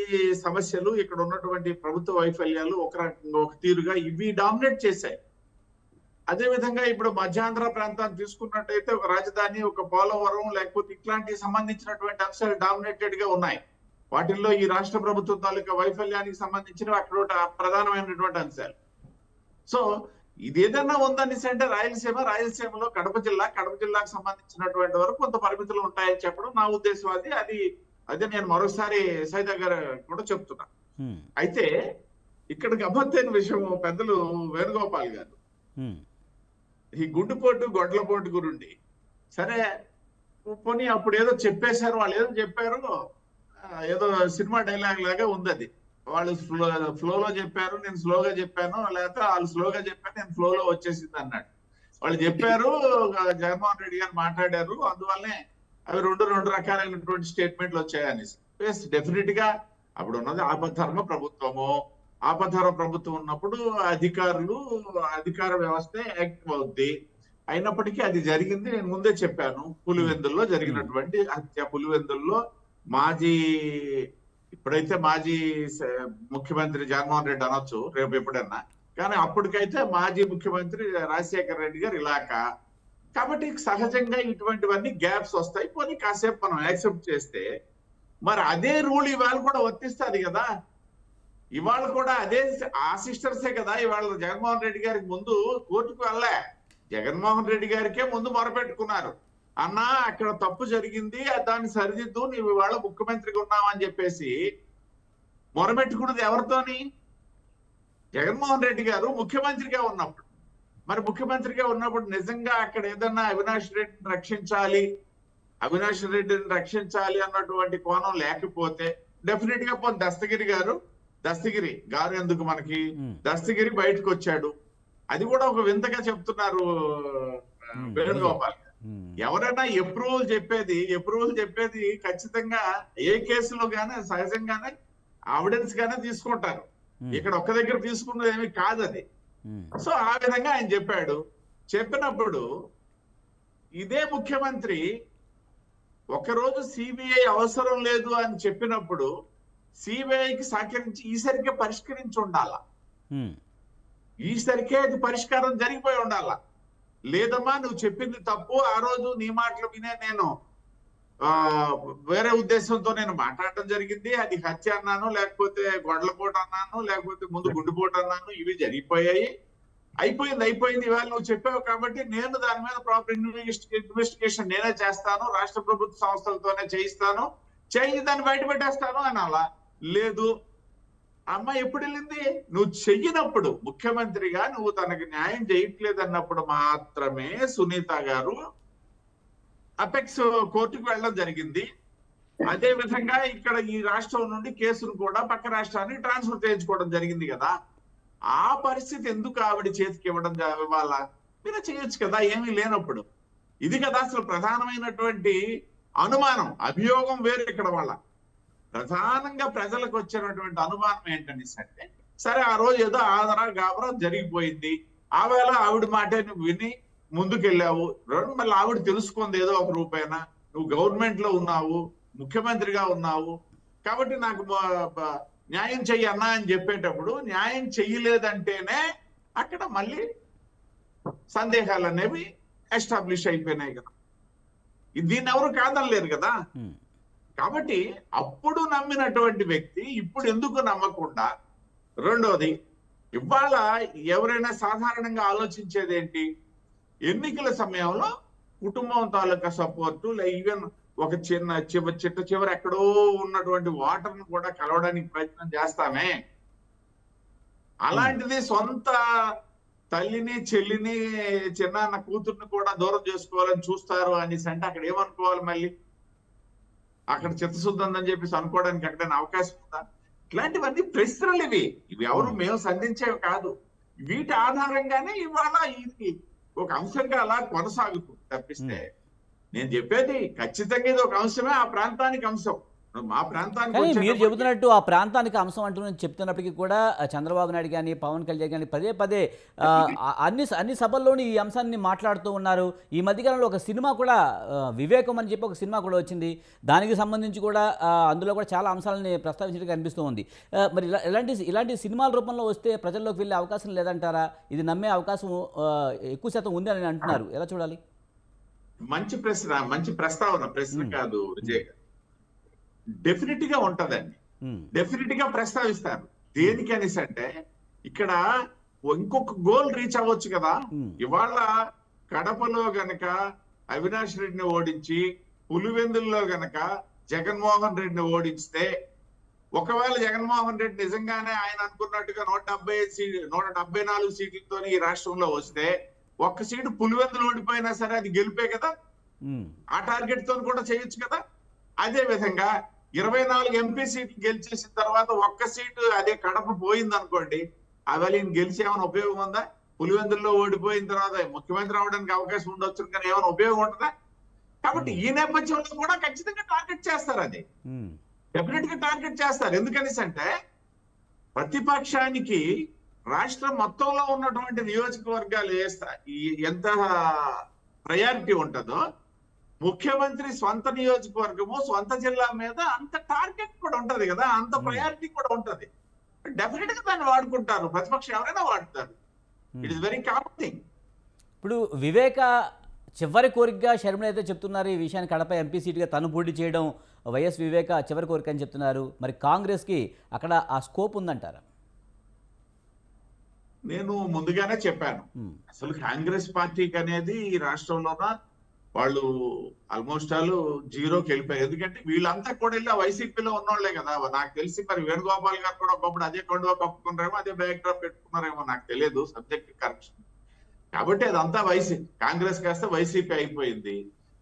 C: సమస్యలు, ఇక్కడ ఉన్నటువంటి ప్రభుత్వ వైఫల్యాలు ఒక రకంగా ఒక తీరుగా ఇవి డామినేట్ చేశాయి. అదే విధంగా ఇప్పుడు మధ్యాంధ్ర ప్రాంతాన్ని తీసుకున్నట్టయితే ఒక రాజధాని, ఒక పోలవరం, లేకపోతే ఇట్లాంటి సంబంధించినటువంటి అంశాలు డామినేటెడ్ గా ఉన్నాయి. వాటిల్లో ఈ రాష్ట్ర ప్రభుత్వం తాలూకా వైఫల్యానికి సంబంధించిన అక్కడ ప్రధానమైనటువంటి అంశాలు. సో ఇది ఏదన్నా ఉందనేసి అంటే రాయలసీమలో కడప జిల్లాకు సంబంధించినటువంటి వరకు కొంత పరిమితులు ఉంటాయని చెప్పడం నా ఉద్దేశం. అదే నేను మరోసారి సైదా గారు కూడా చెప్తున్నా. అయితే ఇక్కడ గమ్మత్తైన విషయం, పెద్దలు వేణుగోపాల్ గారు ఈ గుండుపోటు గొడ్లపోటు గురించి సరే పోనీ అప్పుడు ఏదో చెప్పేశారు, వాళ్ళు ఏదో చెప్పారు, ఏదో సినిమా డైలాగ్ లాగా ఉంది అది. వాళ్ళు ఫ్లోలో చెప్పారు, నేను స్లోగా చెప్పాను, లేకపోతే వాళ్ళు స్లోగా చెప్పారు, నేను ఫ్లోలో వచ్చేసింది అన్నాడు. వాళ్ళు చెప్పారు, జగన్మోహన్ రెడ్డి గారు మాట్లాడారు, అందువల్లనే అవి రెండు రకాలైనటువంటి స్టేట్మెంట్లు వచ్చాయనేసి. డెఫినెట్ గా అప్పుడు ఉన్నది ఆపద్ధర్మ ప్రభుత్వము. ఆపద్ధర్మ ప్రభుత్వం ఉన్నప్పుడు అధికార వ్యవస్థ యాక్టివ్ అవుద్ది. అయినప్పటికీ అది జరిగింది. నేను ముందే చెప్పాను, పులివెందుల్లో జరిగినటువంటి హత్య. పులివెందుల్లో ఇప్పుడైతే మాజీ ముఖ్యమంత్రి జగన్మోహన్ రెడ్డి అనొచ్చు రేపు ఎప్పుడన్నా, కానీ అప్పటికైతే మాజీ ముఖ్యమంత్రి రాజశేఖర రెడ్డి గారు ఇలాకా. కాబట్టి సహజంగా ఇటువంటివన్నీ గ్యాప్స్ వస్తాయి. పోనీ కాసేపు మనం యాక్సెప్ట్ చేస్తే మరి అదే రూల్ ఇవాళ కూడా వర్తిస్తుంది కదా. ఇవాళ కూడా అదే ఆ సిస్టర్సే కదా ఇవాళ జగన్మోహన్ రెడ్డి గారికి ముందు కోర్టుకు వెళ్ళే. జగన్మోహన్ రెడ్డి గారికే ముందు మొరపెట్టుకున్నారు, అన్నా అక్కడ తప్పు జరిగింది, దాన్ని సరిదిద్దు, నీవు ఇవాళ ముఖ్యమంత్రిగా ఉన్నావని చెప్పేసి. మొరపెట్టుకున్నది ఎవరితోని? జగన్మోహన్ రెడ్డి గారు ముఖ్యమంత్రిగా ఉన్నప్పుడు. మరి ముఖ్యమంత్రిగా ఉన్నప్పుడు నిజంగా అక్కడ ఏదన్నా అవినాష్ రెడ్డిని రక్షించాలి అన్నటువంటి కోణం లేకపోతే డెఫినెట్ గా దస్తగిరి గారు ఎందుకు మనకి, దస్తగిరి బయటకు వచ్చాడు. అది కూడా ఒక వింతగా చెప్తున్నారు వేణుగోపాల్. ఎవరైనా అప్రూవల్ చెప్పేది ఖచ్చితంగా ఏ కేసులో గానీ సహజంగానే ఎవిడెన్స్ గానే తీసుకుంటారు. ఇక్కడ ఒక్క దగ్గర తీసుకున్నది ఏమి కాదు అది. సో ఆ విధంగా ఆయన చెప్పినప్పుడు ఇదే ముఖ్యమంత్రి ఒకరోజు సిబిఐ అవసరం లేదు అని చెప్పినప్పుడు సిబిఐకి సహకరించి ఈసరికే పరిష్కరించి ఉండాల. ఈసరికే అది పరిష్కారం జరిగిపోయి ఉండాల. లేదమ్మా నువ్వు చెప్పింది తప్పు, ఆ రోజు నీ మాటలు వినే నేను వేరే ఉద్దేశంతో నేను మాట్లాడటం జరిగింది, అది హత్య అన్నాను, లేకపోతే గొడ్లపోటు అన్నాను, లేకపోతే ముందు గుండుపోటు అన్నాను, ఇవి జరిగిపోయాయి, అయిపోయింది. ఇవాళ నువ్వు చెప్పావు కాబట్టి నేను దాని మీద ప్రాపర్ ఇన్వెస్టిగేషన్ నేనే చేస్తాను, రాష్ట్ర ప్రభుత్వ సంస్థలతోనే చేయిస్తాను, దాన్ని బయట పెట్టేస్తాను అని. అలా లేదు. అమ్మ ఎప్పుడు వెళ్ళింది? నువ్వు చెయ్యినప్పుడు, ముఖ్యమంత్రిగా నువ్వు తనకి న్యాయం చేయట్లేదు అన్నప్పుడు మాత్రమే సునీత గారు అపెక్స్ కోర్టుకు వెళ్ళడం జరిగింది. అదే విధంగా ఇక్కడ ఈ రాష్ట్రం నుండి కేసును కూడా పక్క రాష్ట్రానికి ట్రాన్స్ఫర్ చేయించుకోవడం జరిగింది కదా. ఆ పరిస్థితి ఎందుకు ఆవిడ చేతికి ఇవ్వాలా? మీరు చేయొచ్చు కదా ఏమీ లేనప్పుడు. ఇది కదా అసలు ప్రధానమైనటువంటి అనుమానం. అభియోగం వేరు. ఇక్కడ వాళ్ళ ప్రధానంగా ప్రజలకు వచ్చినటువంటి అనుమానం ఏంటనేసి అంటే సరే ఆ రోజు ఏదో ఆదరా గాబరా జరిగిపోయింది. ఆ వేళ ఆవిడ మాటే నువ్వు విని ముందుకెళ్ళావు. మళ్ళీ ఆవిడ తెలుసుకుంది ఏదో ఒక రూపాయన. నువ్వు గవర్నమెంట్ లో ఉన్నావు, ముఖ్యమంత్రిగా ఉన్నావు, కాబట్టి నాకు న్యాయం చెయ్యి అన్నా అని చెప్పేటప్పుడు న్యాయం చెయ్యలేదంటేనే అక్కడ మళ్ళీ సందేహాలు అనేవి ఎస్టాబ్లిష్ అయిపోయినాయి కదా. దీన్ని ఎవరు కాదనలేరు కదా. కాబట్టి అప్పుడు నమ్మినటువంటి వ్యక్తి ఇప్పుడు ఎందుకు నమ్మకుండా? రెండోది, ఇవాళ ఎవరైనా సాధారణంగా ఆలోచించేది ఏంటి? ఎన్నికల సమయంలో కుటుంబం తాలూకా సపోర్టు, ఈవెన్ ఒక చిట్ట చివరి ఎక్కడో ఉన్నటువంటి వాటర్ను కూడా కలవడానికి ప్రయత్నం చేస్తామే. అలాంటిది సొంత తల్లిని, చెల్లిని, చిన్నాన్న కూతుర్ని కూడా దూరం చేసుకోవాలని చూస్తారు అనేసి అంటే అక్కడ ఏమనుకోవాలి? మళ్ళీ అక్కడ చిత్తశుద్ధి ఉందని చెప్పేసి అనుకోవడానికి ఎక్కడైనా అవకాశం ఉందా? ఇట్లాంటివన్నీ ప్రశ్నలు ఇవి ఎవరు మేము సంధించేవి కాదు. వీటి ఆధారంగానే ఇవాళ ఇది ఒక అంశంగా అలా కొనసాగుతుంది తప్పిస్తే నేను చెప్పేది ఖచ్చితంగా ఇది ఒక అంశమే, ఆ ప్రాంతానికి అంశం. మా ప్రాంతానికి
A: మీరు చెబుతున్నట్టు ఆ ప్రాంతానికి అంశం అంటూ చెప్తున్నప్పటికీ కూడా చంద్రబాబు నాయుడు కానీ పవన్ కళ్యాణ్ కానీ పదే పదే అన్ని సభల్లోని ఈ అంశాన్ని మాట్లాడుతూ ఉన్నారు. ఈ మధ్యకాలంలో ఒక సినిమా కూడా వివేకం అని చెప్పి ఒక సినిమా కూడా వచ్చింది. దానికి సంబంధించి కూడా అందులో కూడా చాలా అంశాలని ప్రస్తావించడానికి అనిపిస్తూ ఉంది. మరి ఇలాంటి సినిమాల రూపంలో వస్తే ప్రజల్లోకి వెళ్ళే అవకాశం లేదంటారా? ఇది నమ్మే అవకాశం ఎక్కువ శాతం ఉంది అని అంటున్నారు. ఎలా చూడాలి?
C: మంచి ప్రశ్న, మంచి ప్రశ్న కాదు విజయ్ గారు. డెఫినెట్ గా ఉంటదండి, డెఫినెట్ గా ప్రస్తావిస్తారు. దేనికి అనేసి అంటే ఇక్కడ ఇంకొక గోల్ రీచ్ అవ్వచ్చు కదా. ఇవాళ కడపలో గనక అవినాష్ రెడ్డిని ఓడించి, పులివెందుల్లో గనక జగన్మోహన్ రెడ్డిని ఓడిస్తే, ఒకవేళ జగన్మోహన్ రెడ్డి నిజంగానే ఆయన అనుకున్నట్టుగా 174 సీట్లతో ఈ రాష్ట్రంలో వస్తే, ఒక్క సీటు పులివెందులు ఓడిపోయినా సరే అది గెలిపే కదా. ఆ టార్గెట్ తో కూడా చేయొచ్చు కదా. అదే విధంగా 24 ఎంపీ సీట్లు గెలిచేసిన తర్వాత ఒక్క సీటు అదే కడప పోయింది అనుకోండి, అవి ఈయన గెలిచి ఏమైనా ఉపయోగం ఉందా? పులివెందుల్లో ఓడిపోయిన తర్వాత ముఖ్యమంత్రి అవడానికి అవకాశం ఉండొచ్చు, కానీ ఏమైనా ఉపయోగం ఉంటుందా? కాబట్టి ఈ నేపథ్యంలో కూడా ఖచ్చితంగా టార్గెట్ చేస్తారు. అది డెఫినెట్ గా టార్గెట్ చేస్తారు. ఎందుకనేసి అంటే ప్రతిపక్షానికి రాష్ట్రం మొత్తంలో ఉన్నటువంటి నియోజకవర్గాలు ఎంత ప్రయారిటీ ఉంటుందో, ముఖ్యమంత్రి స్వంత నియోజకవర్గము, స్వంత జిల్లా మీద అంత టార్గెట్ కూడా ఉంటది కదా, అంత ప్రయారిటీ కూడా ఉంటది. డెఫినెట్ గా దాన్ని వాడుకుంటారు, ప్రతిపక్షం ఎవరైనా వాడుతారు. It is very common thing.
A: ఇప్పుడు వివేక చివరి కోరికగా షర్మిల అయితే చెప్తున్నారు ఈ విషయాన్ని, కడప ఎంపీ సీట్గా తను పోటీ చేయడం వైఎస్ వివేక చివరి కోరిక అని చెప్తున్నారు. మరి కాంగ్రెస్కి అక్కడ ఆ స్కోప్ ఉందంటారా?
C: నేను ముందుగానే చెప్పాను, అసలు కాంగ్రెస్ పార్టీకి అనేది ఈ రాష్ట్రంలోన వాళ్ళు ఆల్మోస్ట్ జీరోకి వెళ్ళిపోయారు. ఎందుకంటే వీళ్ళంతా కూడా వెళ్ళి వైసీపీలో ఉన్నోళ్లే కదా. నాకు తెలిసి మరి వేణుగోపాల్ గారు కూడా ఒకప్పుడు అదే కొండవా కప్పుకున్నారేమో, అదే బ్యాక్ డ్రాప్ పెట్టుకున్నారేమో, నాకు తెలియదు, సబ్జెక్ట్ కరెక్షన్. కాబట్టి అదంతా కాంగ్రెస్ కాస్త వైసీపీ అయిపోయింది.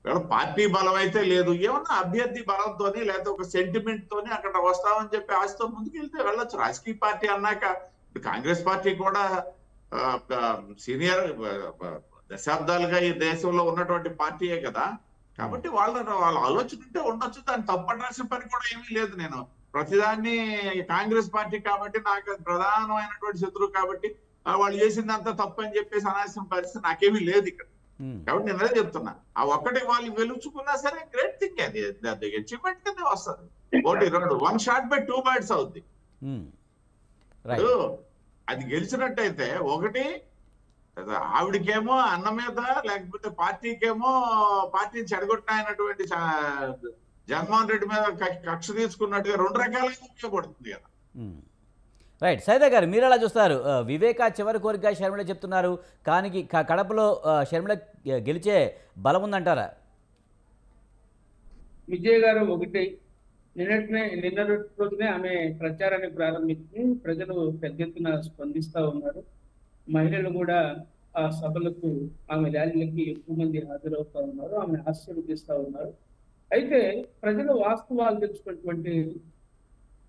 C: వీళ్ళ పార్టీ బలం అయితే లేదు, ఏమన్నా అభ్యర్థి బలంతోని లేకపోతే ఒక సెంటిమెంట్ తోని అక్కడ వస్తామని చెప్పి ఆశతో ముందుకు వెళ్తే వెళ్ళొచ్చు. రాజకీయ పార్టీ అన్నాక కాంగ్రెస్ పార్టీ కూడా సీనియర్ దశాబ్దాలుగా ఈ దేశంలో ఉన్నటువంటి పార్టీయే కదా. కాబట్టి వాళ్ళ ఆలోచన ఉంటే ఉండొచ్చు, దాన్ని తప్పడాల్సిన పని కూడా ఏమీ లేదు. నేను ప్రతిదాన్ని కాంగ్రెస్ పార్టీ కాబట్టి నాకు ప్రధానమైనటువంటి శత్రువు కాబట్టి వాళ్ళు చేసిందంతా తప్పు అని చెప్పేసి అనాల్సిన పరిస్థితి నాకేమీ లేదు ఇక్కడ. కాబట్టి నేను అదే చెప్తున్నా, ఆ ఒక్కటి వాళ్ళు వెలుచుకున్నా సరే గ్రేట్ థింగ్, అది అచీవ్మెంట్ కింద వస్తుంది. ఒకటి రెండు, 1 shot by 2 birds అవుద్ది. అది గెలిచినట్టయితే ఒకటి ఆవిడకేమో అన్న మీద, లేకపోతే పార్టీకేమో పార్టీని చెడగొట్టినటువంటి జగన్మోహన్ రెడ్డి మీద కక్ష తీసుకున్నట్టుగా 2 రకాలుగా ఉపయోగపడుతుంది కదా.
A: రైట్. సైదా గారు, మీరు ఎలా చూస్తారు? వివేక చివరి కోరిక షర్మిల చెప్తున్నారు, కానీ కడపలో షర్మిల గెలిచే బలం ఉందంటారా?
D: విజయ్ గారు, ఒకటి నిన్న రోజునే ఆమె ప్రచారాన్ని ప్రారంభించి ప్రజలు పెద్ద ఎత్తున స్పందిస్తూ ఉన్నారు. మహిళలు కూడా ఆ సభలకు, ఆమె ర్యాలీలకి ఎక్కువ మంది హాజరవుతా ఉన్నారు, ఆమె ఆశీర్వదిస్తూ ఉన్నారు. అయితే ప్రజలు వాస్తవాలు తెలుసుకున్నటువంటి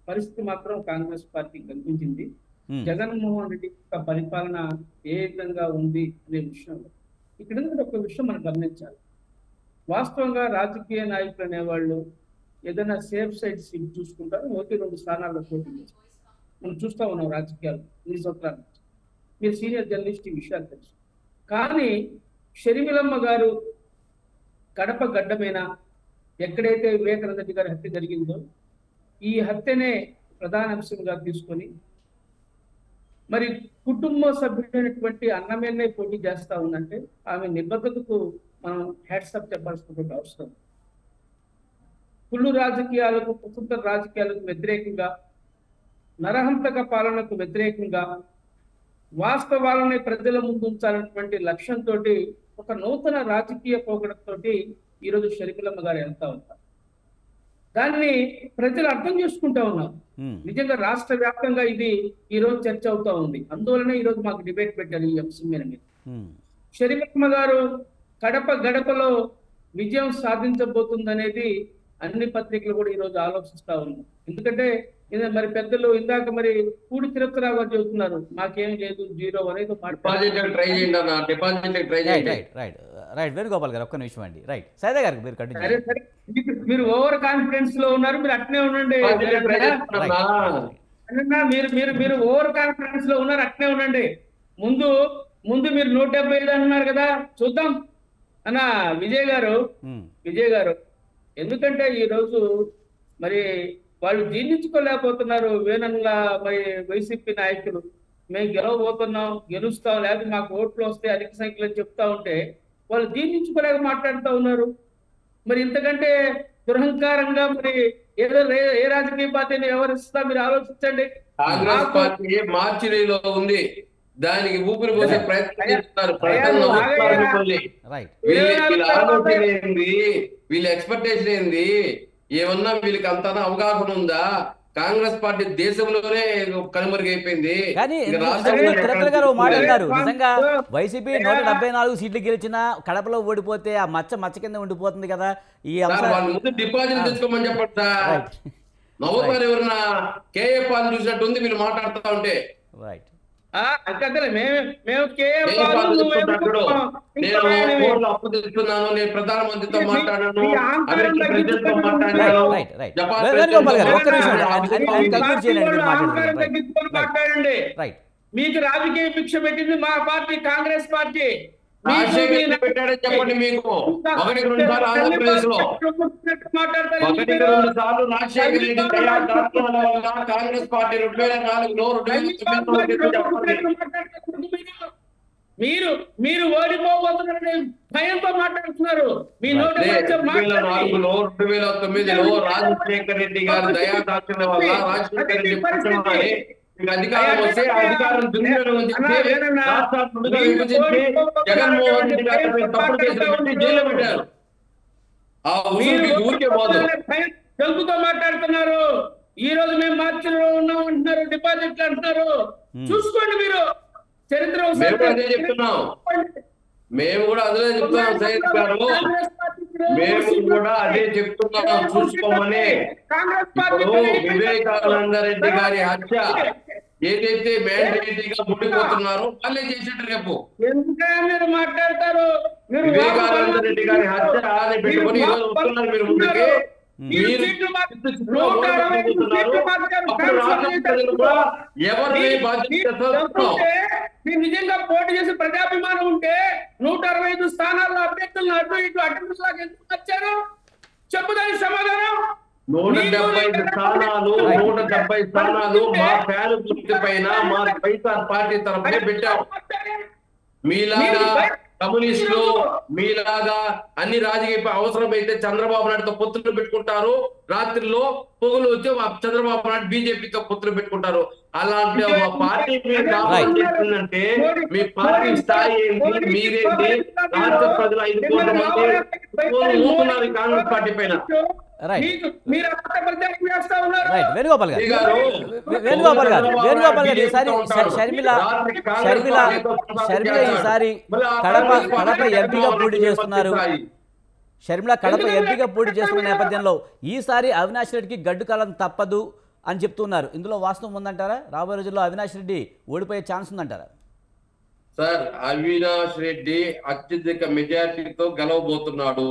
D: పరిస్థితి మాత్రం కాంగ్రెస్ పార్టీ కనిపించింది. జగన్మోహన్ రెడ్డి యొక్క పరిపాలన ఏ విధంగా ఉంది అనే విషయంలో ఇక్కడ ఒక విషయం మనం గమనించాలి. వాస్తవంగా రాజకీయ నాయకులు అనేవాళ్ళు ఏదైనా సేఫ్ సైడ్ సీట్ చూసుకుంటారు, 1-2 స్థానాల్లో పోటీ చేస్తారు. మనం చూస్తూ ఉన్నాం రాజకీయాలు ఈ సంవత్సరాల నుంచి. మీరు సీనియర్ జర్నలిస్ట్, ఈ విషయాలు తెలుసు. కానీ షర్మిలమ్మ గారు కడప గడ్డమైన ఎక్కడైతే వివేకానంద రెడ్డి గారి హత్య జరిగిందో ఈ హత్యనే ప్రధాన అంశంగా తీసుకొని మరి కుటుంబ సభ్యుడైనటువంటి అన్నమేనే పోటీ చేస్తా ఉందంటే ఆమె నిబద్ధతకు మనం హ్యాట్సప్ చెప్పాల్సినటువంటి అవసరం. కుళ్ళు రాజకీయాలకు, కుతంత్ర రాజకీయాలకు వ్యతిరేకంగా, నరహంతక పాలనకు వ్యతిరేకంగా వాస్తవాలని ప్రజల ముందు ఉంచాలన్నటువంటి లక్ష్యంతో ఒక నూతన రాజకీయ పోకడతో ఈరోజు షర్మిలమ్మ గారు వెళ్తా ఉంటారు. దాన్ని ప్రజలు అర్థం చేసుకుంటా ఉన్నారు. నిజంగా రాష్ట్ర వ్యాప్తంగా ఇది ఈ రోజు చర్చ అవుతా ఉంది. అందువలనే ఈ రోజు మాకు డిబేట్ పెట్టారు ఈ అంశం మీద. షర్మిలమ్మ గారు కడప గడపలో విజయం సాధించబోతుందనేది అన్ని పత్రికలు కూడా ఈ రోజు ఆలోచిస్తా ఉన్నాయి. ఎందుకంటే మరి పెద్దలు ఇందాక మరి కూడి తిరుపతిరావు గారు చెబుతున్నారు మాకేం లేదు, జీరో అనేది
A: వేణుగోపాల్ గారు ఒక్క నిమిషం అండి. రైట్, సైదా గారు మీరు కంటిన్యూ.
D: మీరు ఓవర్ కాన్ఫిడెన్స్ లో ఉన్నారు, మీరు అట్నే ఉండండి. మీరు ఓవర్ కాన్ఫిడెన్స్ లో ఉన్నారు, అట్నే ఉండండి. ముందు మీరు 175 అంటున్నారు కదా, చూద్దాం అన్న విజయ్ గారు. ఎందుకంటే ఈ రోజు మరి వాళ్ళు జీర్ణించుకోలేకపోతున్నారు. వేనన్ల మరి వైసీపీ నాయకులు మేము గెలవబోతున్నాం, గెలుస్తాం, లేకపోతే మాకు ఓట్లు వస్తే అధిక సంఖ్యలో చెప్తా ఉంటే వాళ్ళు జీర్ణించుకోలేక మాట్లాడుతూ ఉన్నారు. మరి ఇంతకంటే దురహంకారంగా మరి ఏదో ఏ రాజకీయ పార్టీని వ్యవహరిస్తా మీరు ఆలోచించండి.
B: కాంగ్రెస్ పార్టీ మార్చిలో ఉంది, దానికి ఊపిరి పోసే ప్రయత్నం చేస్తున్నారు. వీళ్ళ ఆలోచన ఏంది, వీళ్ళ ఎక్స్పెక్టేషన్ ఏంది, ఏమన్నా వీళ్ళకి అంత అవగాహన ఉందా? కాంగ్రెస్ పార్టీ దేశంలోనే కనుమరుగైపోయింది.
A: కానీ తిరుపతి గారు మాట్లాడారు, నిజంగా వైసీపీ 174 సీట్లు గెలిచినా కడపలో ఓడిపోతే ఆ మచ్చ కింద ఉండిపోతుంది కదా. ఈ
B: వాళ్ళ ముందు డిపాజిట్ తెచ్చుకోమని చెప్పండి సార్. నవ్వుతారు ఎవరన్నా కేఏ పాల్ చూసినట్టుంది వీళ్ళు మాట్లాడుతూ ఉంటే.
A: రైట్,
B: నేను అప్పు తెచ్చుకున్నాను, నేను ప్రధానమంత్రితో మాట్లాడాను, అమెరికా ప్రెసిడెంట్ తో మాట్లాడాను.
D: మీకు రాజకీయ భిక్ష పెట్టింది మా పార్టీ, కాంగ్రెస్ పార్టీ.
B: పెట్టాడని చెప్పండి. మీకు 1-2 సార్లు ఆంధ్రప్రదేశ్ లో 1-2 సార్లు రాజశేఖర రెడ్డి కాంగ్రెస్ పార్టీ 2004లో
D: మీరు ఓడిపోబోతున్నారని భయంతో మాట్లాడుతున్నారు. మీ
B: 2004లో 2009లో రాజశేఖర రెడ్డి గారి దయాదాక్షిణ వల్ల రాజశేఖర రెడ్డి పక్షంలోనే అధికారం వస్తే అధికారం దుర్వినియోగం విభజించి జగన్మోహన్ రెడ్డి గారి తప్పుడు కేసులు పెట్టి జైల్లో పెట్టారు. ఆ ఊరికే పోదు.
D: తెలుగుతో మాట్లాడుతున్నారు. ఈ రోజు మేము మార్చిలో ఉన్నాం అంటున్నారు, డిపాజిట్లు అంటున్నారు. చూసుకోండి మీరు చరిత్ర.
B: మేము కూడా అదే చెప్తున్నాం సైయద్ గారు, మేము కూడా అదే చెప్తున్నాం చూసుకోమని. ఇప్పుడు వివేకానంద రెడ్డి గారి హత్య ఏదైతే మ్యాండేటరీగా ముడిపోతున్నారో వాళ్ళే చేసేట రేపు
D: మీరు మాట్లాడతారు.
B: వివేకానంద రెడ్డి గారి హత్య అని పెట్టుకొని ఈరోజు వస్తున్నారు మీరు ముందుకి. ఎవరిని
D: మీరు నిజంగా పోటీ చేసి ప్రజాభిమానం ఉంటే 165 స్థానాల్లో అభ్యర్థులను అటు ఇటు అడ్డంకులాగా ఎందుకు వచ్చారు? చెప్పుదాని సమాధానం.
B: 175 స్థానాలు మా ఫ్యాన్ గుర్తు పైన మా వైఎస్ఆర్ పార్టీ తరఫున పెట్టాం. మీలాగా కమ్యూనిస్టులు, మీలాగా అన్ని రాజకీయ అవసరమైతే చంద్రబాబు నాయుడుతో పొత్తులు పెట్టుకుంటారు, రాత్రిలో పొగులు వచ్చి చంద్రబాబు నాయుడు బీజేపీతో పొత్తులు పెట్టుకుంటారు. అలాంటి పార్టీ చేస్తుందంటే మీ పార్టీ స్థాయి ఏంటి, మీరేంటి? రాష్ట్ర ప్రజలు 5 కోట్ల మంది ఊరుకున్నారు కాంగ్రెస్ పార్టీ పైన.
A: వేణుగోపాల్ గారు ఈసారి షర్మిల ఈసారి కడప ఎంపీగా పోటీ చేస్తున్నారు. షర్మిల కడప ఎంపీగా పోటీ చేస్తున్న నేపథ్యంలో ఈసారి అవినాష్ రెడ్డికి గడ్డు కాలం తప్పదు అని చెప్తున్నారు. ఇందులో వాస్తవం ఉందంటారా? రాబోయే రోజుల్లో అవినాష్ రెడ్డి ఓడిపోయే ఛాన్స్ ఉందంటారా?
B: సార్, అవినాష్ రెడ్డి అత్యధిక మెజార్టీతో గెలవబోతున్నాడు.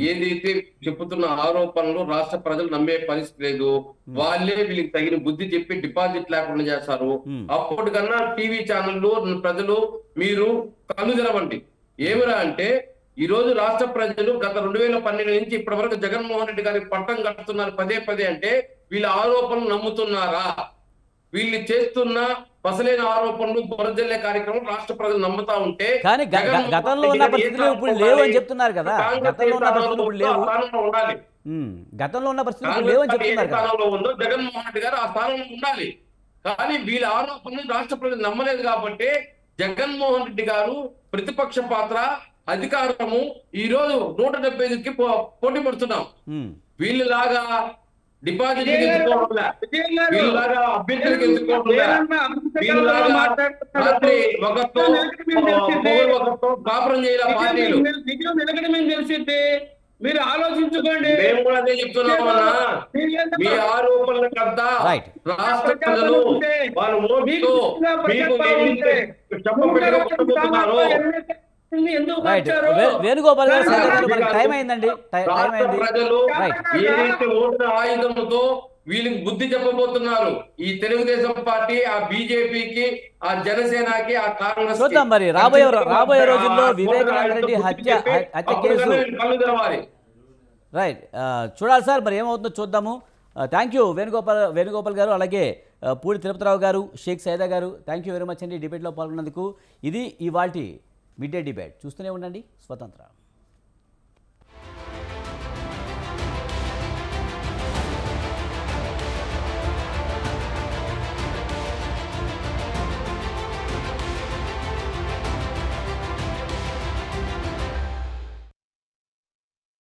B: ఏదైతే చెబుతున్న ఆరోపణలు రాష్ట్ర ప్రజలు నమ్మే పరిస్థితి లేదు. వాళ్ళే వీళ్ళకి తగిన బుద్ధి చెప్పి డిపాజిట్ లేకుండా చేస్తారు. అప్పటికన్నా టీవీ ఛానళ్ళు ప్రజలు మీరు కళ్ళు తెరవండి. ఏమిరా అంటే ఈ రోజు రాష్ట్ర ప్రజలు గత 2012 నుంచి ఇప్పటి వరకు జగన్మోహన్ రెడ్డి గారికి పట్టం కడుతున్నారు పదే పదే అంటే వీళ్ళ ఆరోపణలు నమ్ముతున్నారా? వీళ్ళు చేస్తున్న అసలైన ఆరోపణలు బురజల్లే కార్యక్రమం రాష్ట్ర ప్రజలు నమ్ముతా ఉంటే
A: కానీ గతంలో ఉన్న పరిస్థితులు ఇప్పుడు లేవు అని చెప్తున్నారు కదా. గతంలో ఉన్న పరిస్థితులు ఇప్పుడు లేవు.
B: ఉండాలి.
A: గతంలో ఉన్న పరిస్థితులు లేవు అని చెప్తున్నారు కదా.
B: స్థానంలో ఉందో జగన్మోహన్ రెడ్డి గారు ఆ స్థానంలో ఉండాలి. కానీ వీళ్ళ ఆరోపణలు రాష్ట్ర ప్రజలు నమ్మలేదు కాబట్టి జగన్మోహన్ రెడ్డి గారు ప్రతిపక్ష పాత్ర అధికారము ఈ రోజు 175కి పోటీ పడుతున్నాం. వీళ్ళలాగా డిపాజిట్ వీళ్ళలాగా అభ్యర్థులకు రాత్రి ఒకరితో కాపురం చేయాల పార్టీలు
D: తెలిసిద్ది. మీరు ఆలోచించుకోండి.
B: మేము కూడా అదే చెప్తున్నామన్నా. మీ ఆరోపణలకంతా రాష్ట్ర ప్రజలు వాళ్ళు మోసతో మీకు చెప్పబెట్టుకుంటున్నారు.
A: వేణుగోపాల్ గారు టైం అయిందండి.
B: ప్రజలు ఏదైతే ఓట్ల ఆయుధంతో వీళ్ళకి బుద్ధి చెప్పబోతున్నారు. ఈ తెలుగుదేశం పార్టీ, ఆ బీజేపీకి, ఆ జనసేనకి, ఆ కాంగ్రెస్.
A: చూద్దాం మరి రాబోయే రోజుల్లో వివేకానంద రెడ్డి హత్య కేసు
B: కళ్ళు తెరవాలి.
A: రైట్, చూడాలి సార్ మరి ఏమవుతుందో చూద్దాము. థ్యాంక్ యూ వేణుగోపాల్ గారు, అలాగే పూడి తిరుపతిరావు గారు, షేక్ సైదా గారు, థ్యాంక్ యూ వెరీ మచ్ అండి డిబేట్లో పాల్గొన్నందుకు. ఇది ఇవాల్టి మిడ్ డే డిబేట్. చూస్తూనే ఉండండి స్వతంత్ర.